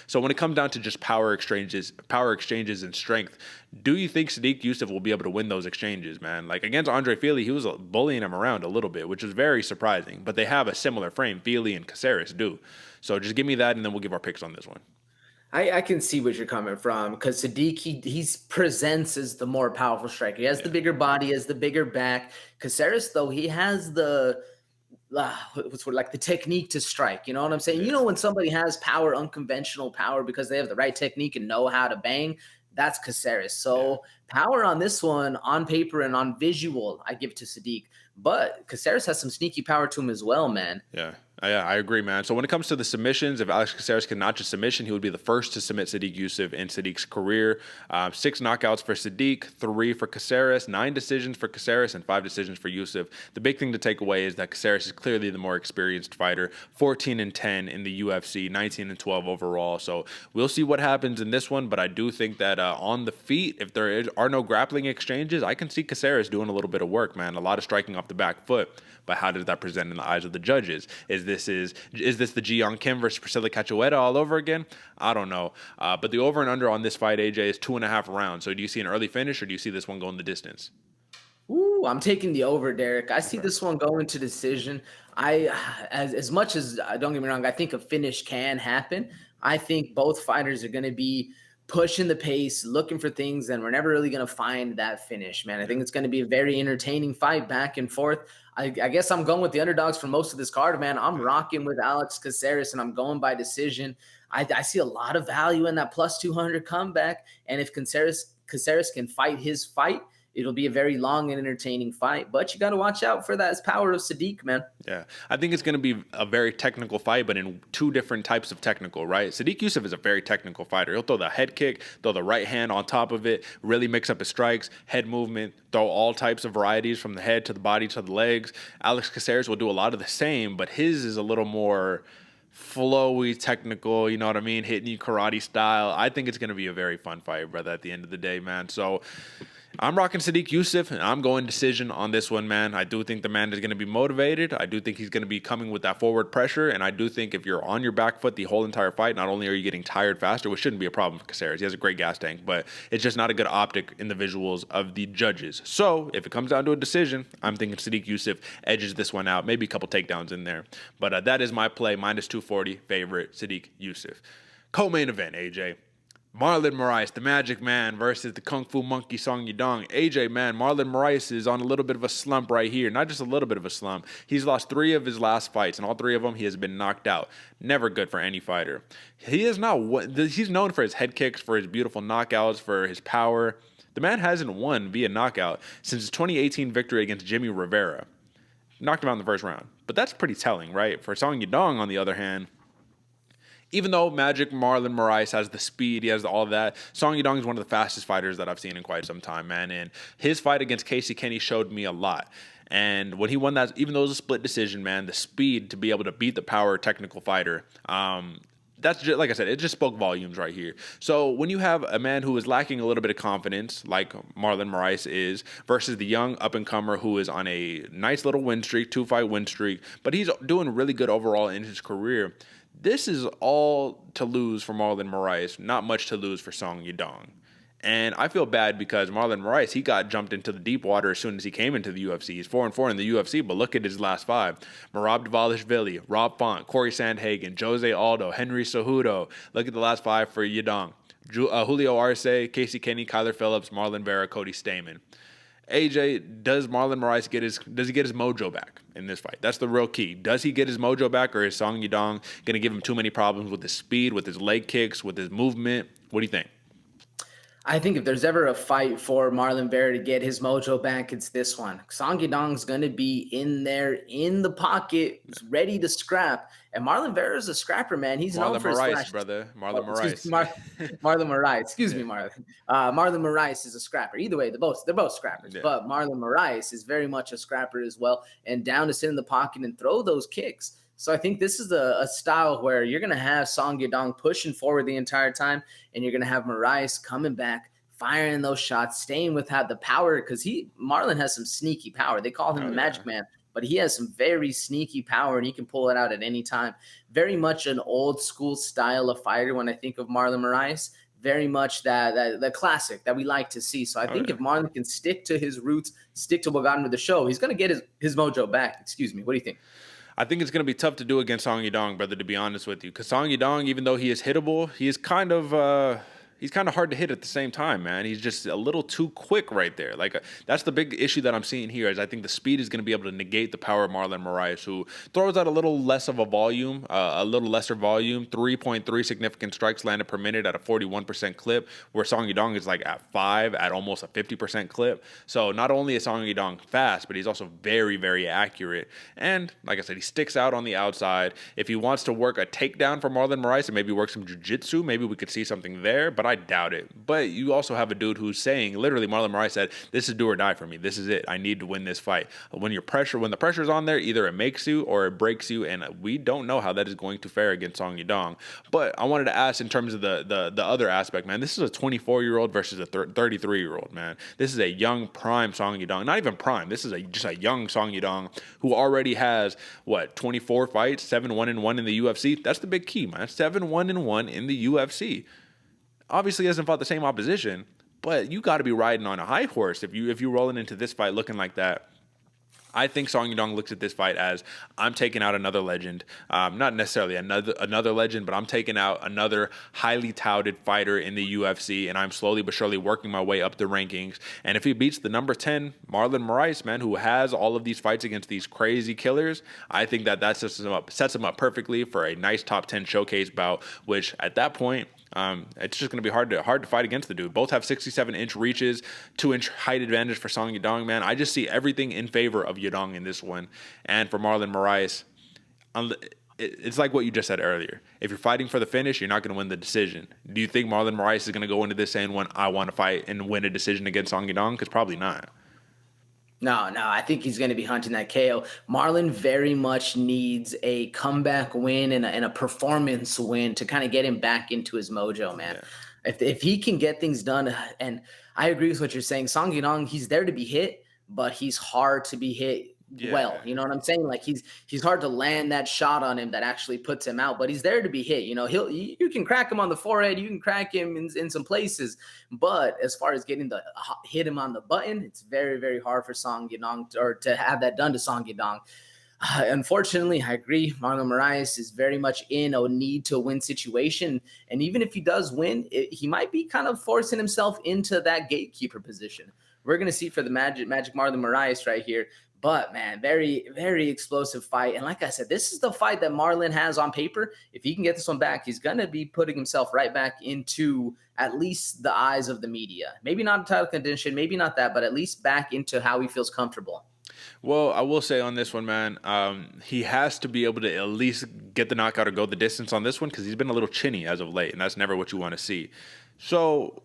So when it comes down to just power exchanges and strength, do you think Sodiq Yusuff will be able to win those exchanges, man? Like against Andre Fili, he was bullying him around a little bit, which was very surprising. But they have a similar frame. Fili and Caceres do. So just give me that, and then we'll give our picks on this one. I can see what you're coming from because Sodiq, he presents as the more powerful striker. He has the bigger body, he has the bigger back. Caceres, though, he has the technique to strike. You know what I'm saying? When somebody has power, unconventional power, because they have the right technique and know how to bang, that's Caceres. So power on this one, on paper and on visual, I give to Sodiq. But Caceres has some sneaky power to him as well, man. Yeah, I agree, man. So when it comes to the submissions, if Alex Caceres can notch a submission, he would be the first to submit Sodiq Yusuff in Sodiq's career. 6 knockouts for Sodiq, 3 for Caceres, 9 decisions for Caceres, and 5 decisions for Yusuff. The big thing to take away is that Caceres is clearly the more experienced fighter, 14-10 in the UFC, 19-12 overall. So we'll see what happens in this one, but I do think that on the feet, if there are no grappling exchanges, I can see Caceres doing a little bit of work, man. A lot of striking off the back foot. But how does that present in the eyes of the judges? Is this the Ji Young Kim versus Priscilla Cachoeira all over again? I don't know. But the over and under on this fight, AJ, is 2.5 rounds. So do you see an early finish, or do you see this one going the distance? Ooh, I'm taking the over, Derick. I see this one going to decision. As much as, don't get me wrong, I think a finish can happen. I think both fighters are going to be pushing the pace, looking for things, and we're never really going to find that finish, man. I think it's going to be a very entertaining fight back and forth. I guess I'm going with the underdogs for most of this card, man. I'm rocking with Alex Caceres, and I'm going by decision. I see a lot of value in that plus 200 comeback, and if Caceres can fight his fight, it'll be a very long and entertaining fight, but you got to watch out for that power of Sodiq, man. Yeah, I think it's going to be a very technical fight, but in two different types of technical, right? Sodiq Yusuff is a very technical fighter. He'll throw the head kick, throw the right hand on top of it, really mix up his strikes, head movement, throw all types of varieties from the head to the body to the legs. Alex Caceres will do a lot of the same, but his is a little more flowy, technical, you know what I mean? Hitting you karate style. I think it's going to be a very fun fight, brother, at the end of the day, man. So I'm rocking Sodiq Yusuff, and I'm going decision on this one, man. I do think the man is going to be motivated. I do think he's going to be coming with that forward pressure, and I do think if you're on your back foot the whole entire fight, not only are you getting tired faster, which shouldn't be a problem for Caceres. He has a great gas tank, but it's just not a good optic in the visuals of the judges. So if it comes down to a decision, I'm thinking Sodiq Yusuff edges this one out, maybe a couple takedowns in there. But that is my play, minus 240, favorite, Sodiq Yusuff. Co-main event, AJ. Marlon Moraes, the Magic Man, versus the Kung Fu Monkey Song Yadong. AJ, man, Marlon Moraes is on a little bit of a slump right here. Not just a little bit of a slump. He's lost 3 of his last fights, and all 3 of them he has been knocked out. Never good for any fighter. He's known for his head kicks, for his beautiful knockouts, for his power. The man hasn't won via knockout since his 2018 victory against Jimmy Rivera. Knocked him out in the first round. But that's pretty telling, right? For Song Yadong, on the other hand, even though Magic Marlon Moraes has the speed, he has all of that, Song Yadong is one of the fastest fighters that I've seen in quite some time, man. And his fight against Casey Kenny showed me a lot. And when he won that, even though it was a split decision, man, the speed to be able to beat the power technical fighter, that's just, like I said, it just spoke volumes right here. So when you have a man who is lacking a little bit of confidence, like Marlon Moraes is, versus the young up-and-comer who is on a nice little win streak, 2-fight win streak, but he's doing really good overall in his career, this is all to lose for Marlon Moraes, not much to lose for Song Yadong. And I feel bad because Marlon Moraes, he got jumped into the deep water as soon as he came into the UFC. He's 4-4 in the UFC, but look at his last 5. Merab Dvalishvili, Rob Font, Corey Sandhagen, Jose Aldo, Henry Cejudo. Look at the last 5 for Yadong. Julio Arce, Casey Kenny, Kyler Phillips, Marlon Vera, Cody Stamen. AJ, does Marlon Moraes get his mojo back in this fight? That's the real key. Does he get his mojo back, or is Song Yadong going to give him too many problems with his speed, with his leg kicks, with his movement? What do you think? I think if there's ever a fight for Marlon Vera to get his mojo back, it's this one. Song Yadong's going to be in there in the pocket, ready to scrap. And Marlon Vera's a scrapper, man. He's known for his flash. Brother. Marlon Moraes. Marlon Moraes. Excuse me, Marlon. Marlon Moraes is a scrapper. Either way, they're both scrappers. Yeah. But Marlon Moraes is very much a scrapper as well, and down to sit in the pocket and throw those kicks. So I think this is a style where you're going to have Song Yadong pushing forward the entire time, and you're going to have Moraes coming back, firing those shots, staying with the power, because Marlon has some sneaky power. They call him the Magic Man, but he has some very sneaky power, and he can pull it out at any time. Very much an old school style of fighter when I think of Marlon Moraes. Very much that classic that we like to see. So I think if Marlon can stick to his roots, stick to what got him to the show, he's going to get his mojo back. Excuse me. What do you think? I think it's going to be tough to do against Song Yadong, brother, to be honest with you. Because Song Yadong, even though he is hittable, he's kind of hard to hit at the same time, man. He's just a little too quick right there. That's the big issue that I'm seeing here is I think the speed is going to be able to negate the power of Marlon Moraes, who throws out a little less of a volume, a little lesser volume, 3.3 significant strikes landed per minute at a 41% clip, where Song Yadong is at 5 at almost a 50% clip. So not only is Song Yadong fast, but he's also very, very accurate. And like I said, he sticks out on the outside. If he wants to work a takedown for Marlon Moraes and maybe work some jiu-jitsu, maybe we could see something there, but I doubt it. But you also have a dude who's saying, literally, Marlon Moraes said, this is do or die for me. This is it. I need to win this fight. When the pressure's on there, either it makes you or it breaks you, and we don't know how that is going to fare against Song Yadong. But I wanted to ask in terms of the other aspect, man. This is a 24-year-old versus a 33-year-old, man. This is a young prime Song Yadong. Not even prime. This is just a young Song Yadong who already has, 24 fights, 7-1-1 in the UFC. That's the big key, man. 7-1-1 in the UFC. Obviously hasn't fought the same opposition, but you got to be riding on a high horse if you're rolling into this fight looking like that. I think Song Yadong looks at this fight as, I'm taking out another legend. Not necessarily another legend, but I'm taking out another highly touted fighter in the UFC, and I'm slowly but surely working my way up the rankings. And if he beats the number 10, Marlon Moraes, man, who has all of these fights against these crazy killers, I think that sets him up perfectly for a nice top 10 showcase bout, which at that point, it's just going to be hard to fight against the dude. Both have 67-inch reaches, 2-inch height advantage for Song Yadong, man. I just see everything in favor of Yadong in this one. And for Marlon Moraes, it's like what you just said earlier. If you're fighting for the finish, you're not going to win the decision. Do you think Marlon Moraes is going to go into this saying, I want to fight and win a decision against Song Yadong? Because probably not. No, I think he's going to be hunting that KO. Marlon very much needs a comeback win and a performance win to kind of get him back into his mojo, man. Yeah. If he can get things done, and I agree with what you're saying, Song Yadong, he's there to be hit, but he's hard to be hit well. You know what I'm saying? Like he's hard to land that shot on him that actually puts him out, but he's there to be hit. You know, you can crack him on the forehead, you can crack him in some places, but as far as getting hit him on the button, it's very, very hard for Song Yadong or to have that done to Song Yadong. Unfortunately, I agree. Marlon Moraes is very much in a need to win situation. And even if he does win, he might be kind of forcing himself into that gatekeeper position. We're going to see for the Magic Marlon Moraes right here. But, man, very, very explosive fight. And like I said, this is the fight that Marlon has on paper. If he can get this one back, he's going to be putting himself right back into at least the eyes of the media. Maybe not a title contention, maybe not that, but at least back into how he feels comfortable. Well, I will say on this one, man, he has to be able to at least get the knockout or go the distance on this one because he's been a little chinny as of late, and that's never what you want to see. So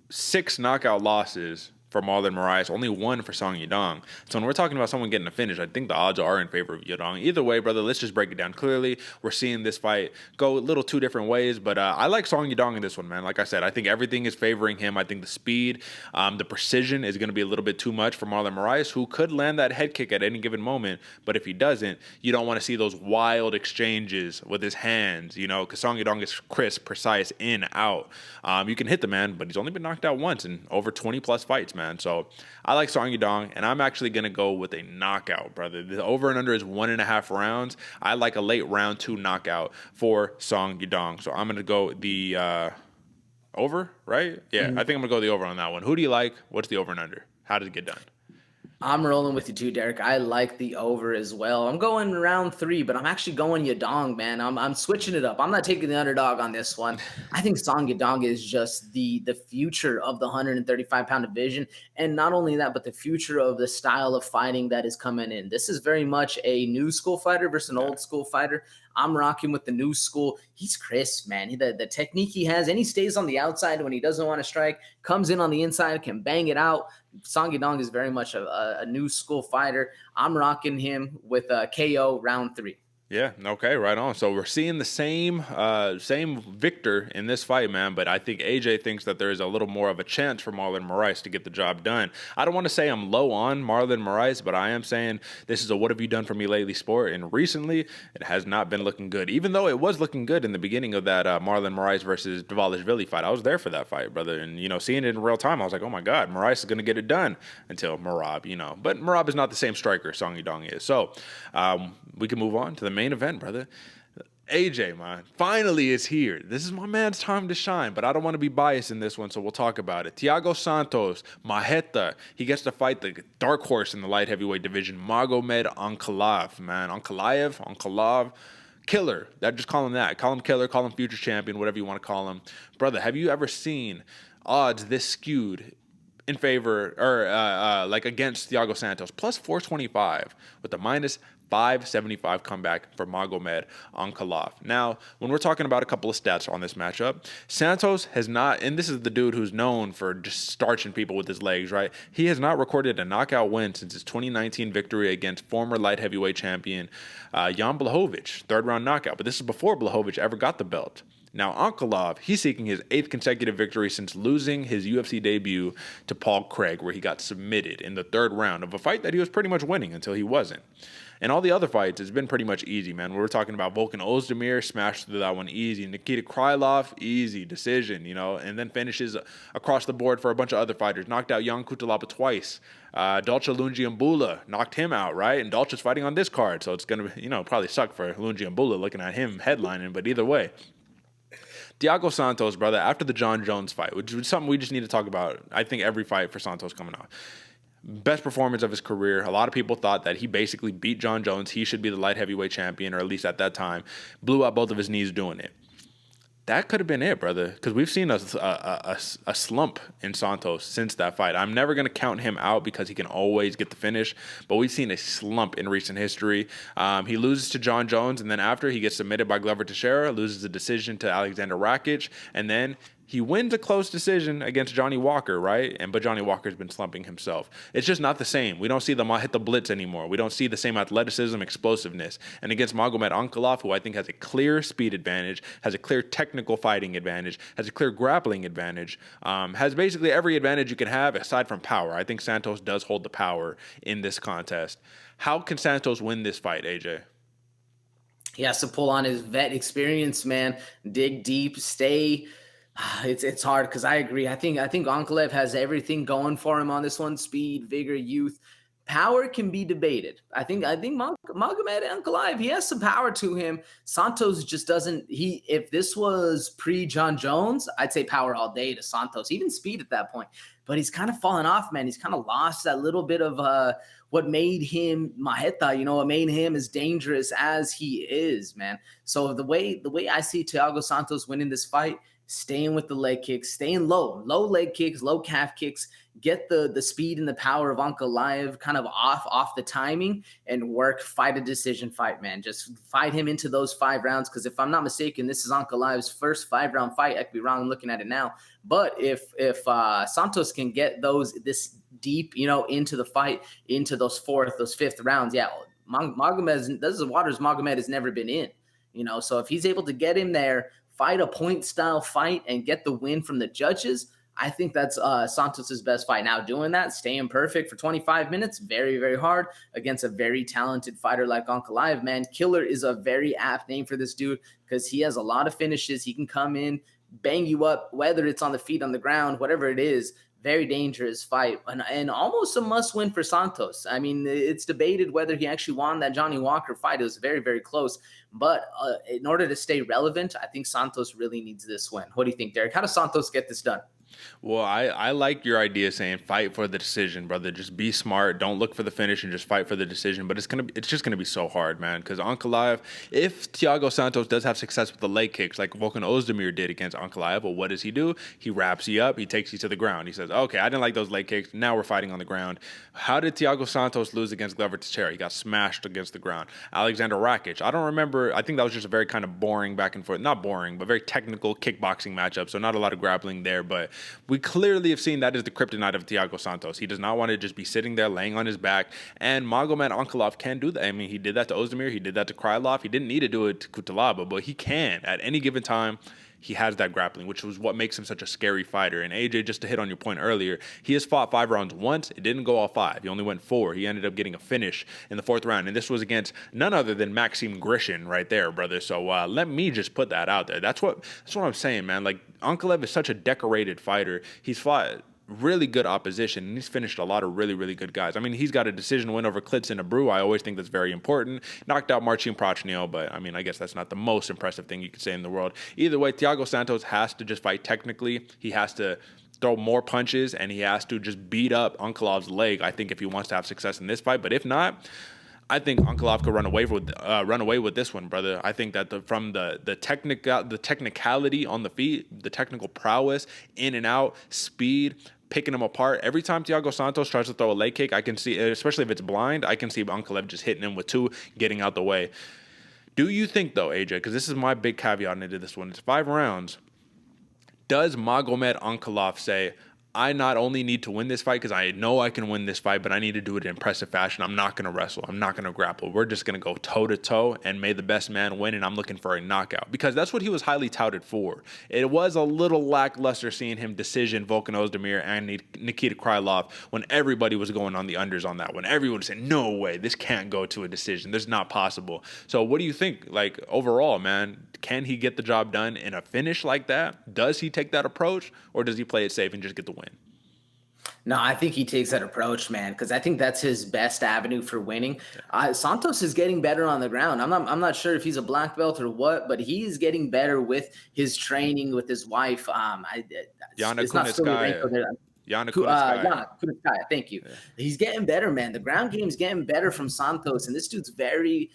6 knockout losses for Marlon Moraes, only 1 for Song Yadong. So when we're talking about someone getting a finish, I think the odds are in favor of Yadong. Either way, brother, let's just break it down clearly. We're seeing this fight go a little 2 different ways, but I like Song Yadong in this one, man. Like I said, I think everything is favoring him. I think the speed, the precision is going to be a little bit too much for Marlon Moraes, who could land that head kick at any given moment, but if he doesn't, you don't want to see those wild exchanges with his hands, you know, because Song Yadong is crisp, precise, in, out. You can hit the man, but he's only been knocked out once in over 20-plus fights, man. So I like Song Yadong, and I'm actually going to go with a knockout, brother. The over and under is 1.5 rounds. I like a late round 2 I for Song Yadong. So I'm going to go the over, right? Yeah, I think I'm going to go the over on that one. Who do you like? What's the over and under? How does it get done? I'm rolling with you too, Derick. I like the over as well. I'm going round 3, but I'm actually going Yadong, man. I'm switching it up. I'm not taking the underdog on this one. I think Song Yadong is just the future of the 135-pound division. And not only that, but the future of the style of fighting that is coming in. This is very much a new school fighter versus an old school fighter. I'm rocking with the new school. He's crisp, man. The technique he has, and he stays on the outside when he doesn't want to strike, comes in on the inside, can bang it out. Song Yadong is very much a new school fighter. I'm rocking him with a KO round 3. Yeah, okay, right on. So we're seeing the same victor in this fight, man, but I think AJ thinks that there is a little more of a chance for Marlon Moraes to get the job done. I don't want to say I'm low on Marlon Moraes, but I am saying this is a what have you done for me lately sport, and recently it has not been looking good, even though it was looking good in the beginning of that Marlon Moraes versus Dvalishvili fight. I was there for that fight, brother, and, you know, seeing it in real time, I was like, oh my God, Moraes is going to get it done until Merab, you know. But Merab is not the same striker Song Yadong is. So we can move on to the main event, brother. AJ, man, finally is here. This is my man's time to shine, but I don't want to be biased in this one, so we'll talk about it. Thiago Santos, Maretta, he gets to fight the dark horse in the light heavyweight division, Magomed Ankalaev, man. Ankalaev, killer. Just call him that. Call him killer, call him future champion, whatever you want to call him. Brother, have you ever seen odds this skewed in favor, or like against Thiago Santos? Plus 425 with the minus 575 comeback for Magomed Ankalaev. Now, when we're talking about a couple of stats on this matchup, Santos has not, and this is the dude who's known for just starching people with his legs, right? He has not recorded a knockout win since his 2019 victory against former light heavyweight champion Jan Blachowicz, 3rd-round knockout. But this is before Blachowicz ever got the belt. Now, Ankalaev, he's seeking his 8th consecutive victory since losing his UFC debut to Paul Craig, where he got submitted in the 3rd round of a fight that he was pretty much winning until he wasn't. And all the other fights, it's been pretty much easy, man. We were talking about Volkan Ozdemir, smashed through that one easy. Nikita Krylov, easy decision, and then finishes across the board for a bunch of other fighters. Knocked out Jan Kutalaba twice. Dolce Lungiambula knocked him out, right? And Dolce's fighting on this card, so it's going to, probably suck for Lungiambula looking at him headlining, but either way. Thiago Santos, brother, after the John Jones fight, which is something we just need to talk about, I think every fight for Santos coming out. Best performance of his career. A lot of people thought that he basically beat John Jones. He should be the light heavyweight champion, or at least at that time. Blew out both of his knees doing it. That could have been it, brother, because we've seen a slump in Santos since that fight. I'm never going to count him out because he can always get the finish, but we've seen a slump in recent history. He loses to John Jones, and then after, he gets submitted by Glover Teixeira, loses the decision to Alexander Rakic, and then he wins a close decision against Johnny Walker, right? But Johnny Walker's been slumping himself. It's just not the same. We don't see them hit the blitz anymore. We don't see the same athleticism, explosiveness. And against Magomed Ankalaev, who I think has a clear speed advantage, has a clear technical fighting advantage, has a clear grappling advantage, has basically every advantage you can have aside from power. I think Santos does hold the power in this contest. How can Santos win this fight, AJ? He has to pull on his vet experience, man. Dig deep, stay. It's hard because I agree. I think Ankalaev has everything going for him on this one: speed, vigor, youth. Power can be debated. I think Magomed Ankalaev, he has some power to him. Santos just doesn't. If this was pre-John Jones, I'd say power all day to Santos, even speed at that point. But he's kind of fallen off, man. He's kind of lost that little bit of what made him Maretta, what made him as dangerous as he is, man. So the way I see Thiago Santos winning this fight, staying with the leg kicks, staying low leg kicks, low calf kicks, get the speed and the power of Ankalaev kind of off the timing and fight a decision fight, man. Just fight him into those 5 rounds. Because if I'm not mistaken, this is Ankalaev's first 5-round fight. I could be wrong looking at it now. But if Santos can get this deep, into the fight, into those 4th, those 5th rounds, yeah, Magomed, this is waters Magomed has never been in, So if he's able to get him there, fight a point-style fight, and get the win from the judges, I think that's Santos's best fight. Now, doing that, staying perfect for 25 minutes, very, very hard against a very talented fighter like Ankalaev, man. Killer is a very apt name for this dude because he has a lot of finishes. He can come in, bang you up, whether it's on the feet, on the ground, whatever it is. Very dangerous fight and almost a must win for Santos. I mean, it's debated whether he actually won that Johnny Walker fight. It was very, very close. But in order to stay relevant, I think Santos really needs this win. What do you think, Derick? How does Santos get this done? Well, I like your idea saying fight for the decision, brother. Just be smart. Don't look for the finish and just fight for the decision. But it's just gonna be so hard, man. Because Ankalaev, if Thiago Santos does have success with the leg kicks like Volkan Ozdemir did against Ankalaev, well, what does he do? He wraps you up. He takes you to the ground. He says, okay, I didn't like those leg kicks. Now we're fighting on the ground. How did Thiago Santos lose against Glover Teixeira? He got smashed against the ground. Alexander Rakic, I don't remember. I think that was just a very kind of boring back and forth. Not boring, but very technical kickboxing matchup. So not a lot of grappling there. But we clearly have seen that is the kryptonite of Thiago Santos. He does not want to just be sitting there laying on his back. And Magomed Ankalaev can do that. I mean, he did that to Ozdemir. He did that to Krylov. He didn't need to do it to Kutalaba, but he can. At any given time, he has that grappling, which was what makes him such a scary fighter. And AJ, just to hit on your point earlier, he has fought 5 rounds once. It didn't go all 5. He only went 4. He ended up getting a finish in the 4th round. And this was against none other than Maxim Grishin right there, brother. So let me just put that out there. That's what I'm saying, man. Like, Ankalaev is such a decorated fighter. He's fought really good opposition, and he's finished a lot of really, really good guys. I mean, he's got a decision win over Klitz and Abreu. I always think that's very important. Knocked out Marcin Prachnio, but I mean, I guess that's not the most impressive thing you could say in the world. Either way, Thiago Santos has to just fight technically. He has to throw more punches, and he has to just beat up Ankalaev's leg, I think, if he wants to have success in this fight. But if not, I think Ankalaev could run away with this one, brother. I think that from the technicality on the feet, the technical prowess, in and out, speed, picking them apart. Every time Thiago Santos tries to throw a leg kick, I can see, especially if it's blind, I can see Ankalaev just hitting him with 2, getting out the way. Do you think, though, AJ, because this is my big caveat into this one, it's 5 rounds, does Magomed Ankalaev say, I not only need to win this fight because I know I can win this fight, but I need to do it in impressive fashion. I'm not going to wrestle. I'm not going to grapple. We're just going to go toe-to-toe, and may the best man win, and I'm looking for a knockout because that's what he was highly touted for. It was a little lackluster seeing him decision Volkan Ozdemir and Nikita Krylov when everybody was going on the unders on that one. Everyone said, no way, this can't go to a decision. This is not possible. So what do you think, like, overall, man? Can he get the job done in a finish like that? Does he take that approach, or does he play it safe and just get the win? No, I think he takes that approach, man, because I think that's his best avenue for winning. Santos is getting better on the ground. I'm not sure if he's a black belt or what, but he's getting better with his training with his wife. It's not Yana Kunitskaya. Thank you. Yeah. He's getting better, man. The ground game's getting better from Santos, and this dude's very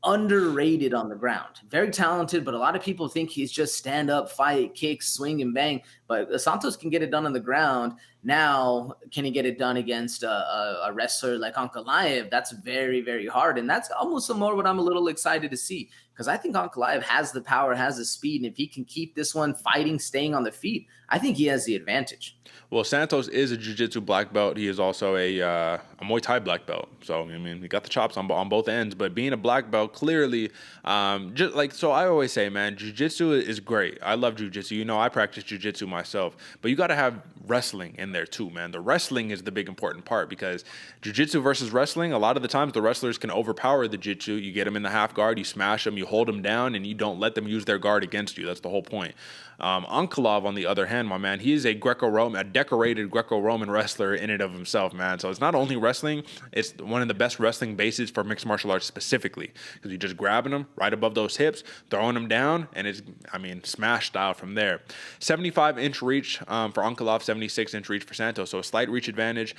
underrated on the ground. Very talented, but a lot of people think he's just stand up, fight, kick, swing, and bang. But Santos can get it done on the ground. Now, can he get it done against a wrestler like Ankalaev? That's very, very hard. And that's almost more what I'm a little excited to see, because I think Ankalaev has the power, has the speed, and if he can keep this one fighting, staying on the feet, I think he has the advantage. Well, Santos is a jiu-jitsu black belt. He is also a Muay Thai black belt. So, I mean, he got the chops on both ends. But being a black belt, clearly, so I always say, man, jiu-jitsu is great. I love jiu-jitsu. You know, I practice jiu-jitsu myself. But you got to have wrestling in there too, man. The wrestling is the big important part, because jiu-jitsu versus wrestling, a lot of the times the wrestlers can overpower the jiu-jitsu. You get them in the half guard, you smash them, you hold them down, and you don't let them use their guard against you. That's the whole point. Ankalaev, on the other hand, my man, he is a decorated Greco-Roman wrestler in and of himself, man. So it's not only wrestling, it's one of the best wrestling bases for mixed martial arts specifically, because you're just grabbing them right above those hips, throwing them down, and it's, smash style from there. 75-inch reach for Ankalaev, 76-inch reach for Santos, so a slight reach advantage.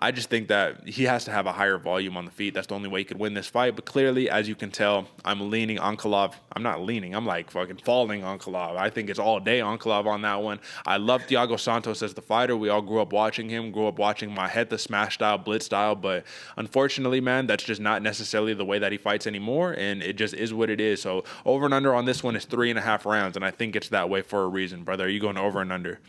I just think that he has to have a higher volume on the feet. That's the only way he could win this fight. But clearly, as you can tell, I'm leaning Ankalaev. I'm not leaning. I'm like fucking falling Ankalaev. I think it's all day Ankalaev on that one. I love Thiago Santos as the fighter. We all grew up watching him, grew up watching Maretta smash style, blitz style. But unfortunately, man, that's just not necessarily the way that he fights anymore. And it just is what it is. So over and under on this one is 3.5 rounds. And I think it's that way for a reason. Brother, are you going over and under?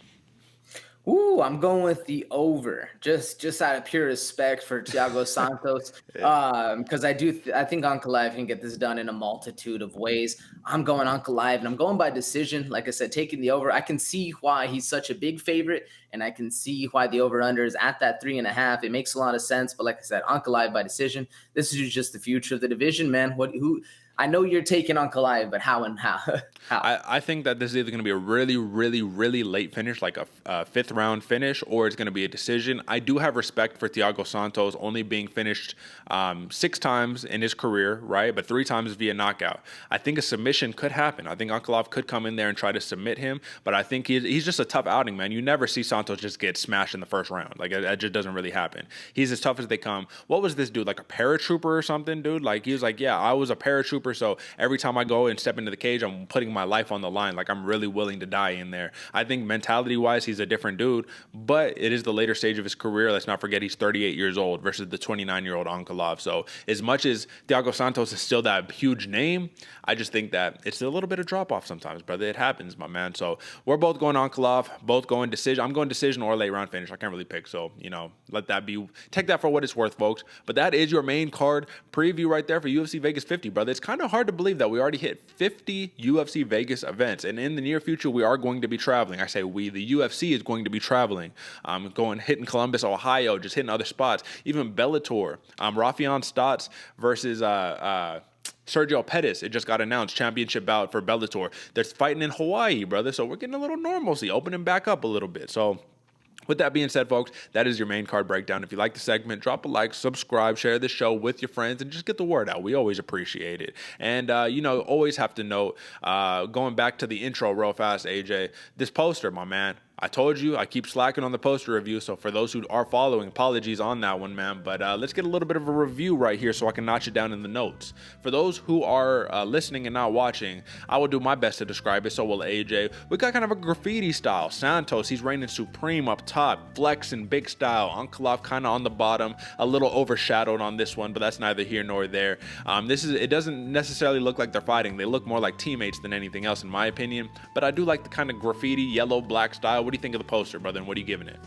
Ooh, I'm going with the over, just out of pure respect for Thiago Santos, because I think Ankalaev can get this done in a multitude of ways. I'm going Ankalaev, and I'm going by decision. Like I said, taking the over. I can see why he's such a big favorite, and I can see why the over-under is at that 3.5. It makes a lot of sense, but like I said, Ankalaev by decision. This is just the future of the division, man. I know you're taking Ankalaev, but how? I think that this is either going to be a really, really, really late finish, like a fifth round finish, or it's going to be a decision. I do have respect for Thiago Santos only being finished 6 times in his career, right? But 3 times via knockout. I think a submission could happen. I think Ankalaev could come in there and try to submit him, but I think he's just a tough outing, man. You never see Santos just get smashed in the first round. Like, it just doesn't really happen. He's as tough as they come. What was this dude, like a paratrooper or something, dude? Like, he was like, yeah, I was a paratrooper, so every time I go and step into the cage, I'm putting my life on the line. Like, I'm really willing to die in there. I think mentality-wise, he's a different dude, but it is the later stage of his career. Let's not forget he's 38 years old versus the 29-year-old Ankalaev. So as much as Thiago Santos is still that huge name, I just think that it's a little bit of drop-off sometimes, brother. It happens, my man. So we're both going Ankalaev, both going decision. I'm going decision or late round finish. I can't really pick, so, take that for what it's worth, folks. But that is your main card preview right there for UFC Vegas 50, brother. It's kind of hard to believe that we already hit 50 UFC Vegas events, and in the near future we are going to be traveling. I say we, the UFC is going to be traveling, hitting Columbus, Ohio, just hitting other spots, even Bellator, Rafion Stotts versus Sergio Pettis. It just got announced, championship bout for Bellator. They're fighting in Hawaii, brother, so we're getting a little normalcy, opening back up a little bit. So with that being said, folks, that is your main card breakdown. If you like the segment, drop a like, subscribe, share the show with your friends, and just get the word out. We always appreciate it. And, always have to note, going back to the intro real fast, AJ, this poster, my man, I told you I keep slacking on the poster review, so for those who are following, apologies on that one, man. But let's get a little bit of a review right here so I can notch it down in the notes. For those who are listening and not watching, I will do my best to describe it, so will AJ. We got kind of a graffiti style. Santos, he's reigning supreme up top, flexing big style. Ankalaev kind of on the bottom, a little overshadowed on this one, but that's neither here nor there. It doesn't necessarily look like they're fighting. They look more like teammates than anything else, in my opinion. But I do like the kind of graffiti, yellow, black style. What do you think of the poster, brother, and what are you giving it?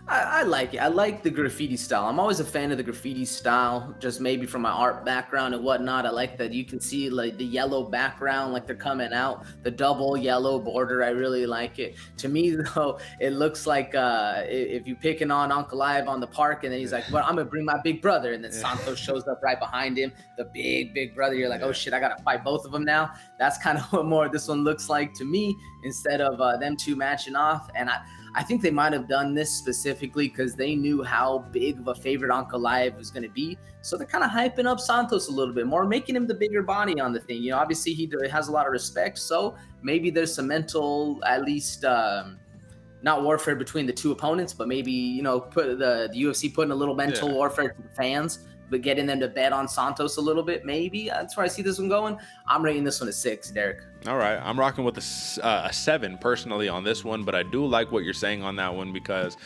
I like it. I like the graffiti style. I'm always a fan of the graffiti style, just maybe from my art background and whatnot. I like that you can see like the yellow background, like they're coming out, the double yellow border. I really like it. To me, though, it looks like if you picking on Ankalaev on the park, and then he's like, "Well, I'm gonna bring my big brother," and then Santos shows up right behind him, the big brother. You're like, "Oh shit, I gotta fight both of them now." That's kind of what more this one looks like to me, instead of them two matching off. And I think they might have done this specifically because they knew how big of a favorite Ankalaev was going to be. So they're kind of hyping up Santos a little bit more, making him the bigger body on the thing. You know, obviously he has a lot of respect. So maybe there's some mental, at least, not warfare between the two opponents, but maybe, you know, put the UFC putting a little mental warfare to the fans, but getting them to bet on Santos a little bit. Maybe that's where I see this one going. I'm rating this one a 6, Derick. All right, I'm rocking with a 7 personally on this one, but I do like what you're saying on that one because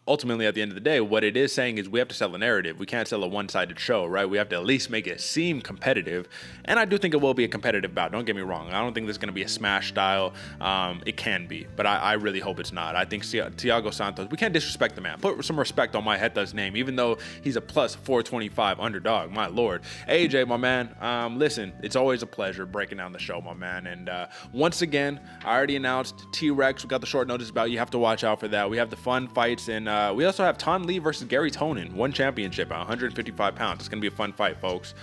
ultimately at the end of the day, what it is saying is we have to sell a narrative. We can't sell a one-sided show, right? We have to at least make it seem competitive, and I do think it will be a competitive bout. Don't get me wrong. I don't think this is going to be a smash style. It can be, but I really hope it's not. I think Thiago Santos, we can't disrespect the man. Put some respect on Maretta's name, even though he's a plus 425 underdog. My lord. AJ, my man, listen, it's always a pleasure breaking down the show, my man. And once again, I already announced T-Rex. We got the short notice about. You have to watch out for that. We have the fun fights, and we also have Ton Lee versus Gary Tonin, one championship at 155 pounds. It's going to be a fun fight, folks.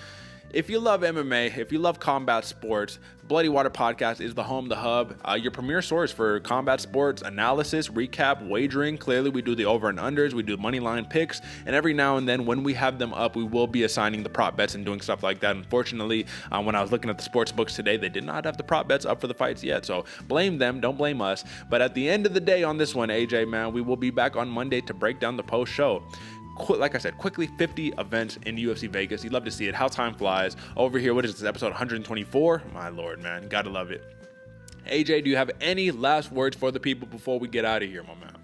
If you love MMA, if you love combat sports, Bloody Water Podcast is the home, the hub, your premier source for combat sports analysis, recap, wagering. Clearly, we do the over and unders, we do money line picks, and every now and then when we have them up, we will be assigning the prop bets and doing stuff like that. Unfortunately, when I was looking at the sports books today, they did not have the prop bets up for the fights yet, so blame them, don't blame us. But at the end of the day on this one, AJ, man, we will be back on Monday to break down the post show. Like I said, quickly, 50 events in UFC Vegas. You'd love to see it. How time flies. Over here, what is this, episode 124? My lord, man. Gotta love it. AJ, do you have any last words for the people before we get out of here, my man?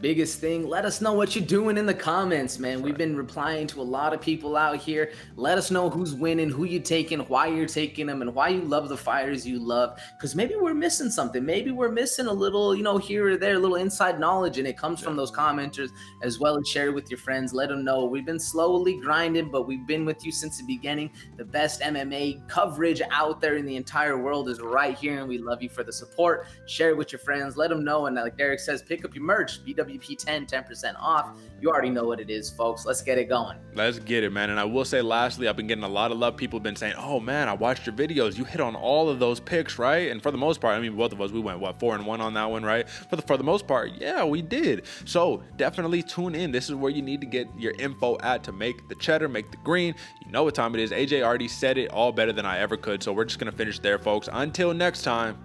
Biggest thing, let us know what you're doing in the comments, man. We've been replying to a lot of people out here. Let us know who's winning, who you're taking, why you're taking them, and why you love the fighters you love. Because maybe we're missing something. Maybe we're missing a little, you know, here or there, a little inside knowledge, and it comes from those commenters as well. As share it with your friends. Let them know. We've been slowly grinding, but we've been with you since the beginning. The best MMA coverage out there in the entire world is right here, and we love you for the support. Share it with your friends. Let them know. And like Derick says, pick up your merch. WP10, 10% off. You already know what it is, folks. Let's get it going. Let's get it, man. And I will say lastly, I've been getting a lot of love. People have been saying, oh man, I watched your videos. You hit on all of those picks, right? And for the most part, I mean, both of us, we went, 4-1 on that one, right? For the most part, yeah, we did. So definitely tune in. This is where you need to get your info at to make the cheddar, make the green. You know what time it is. AJ already said it all better than I ever could. So we're just going to finish there, folks. Until next time,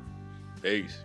peace.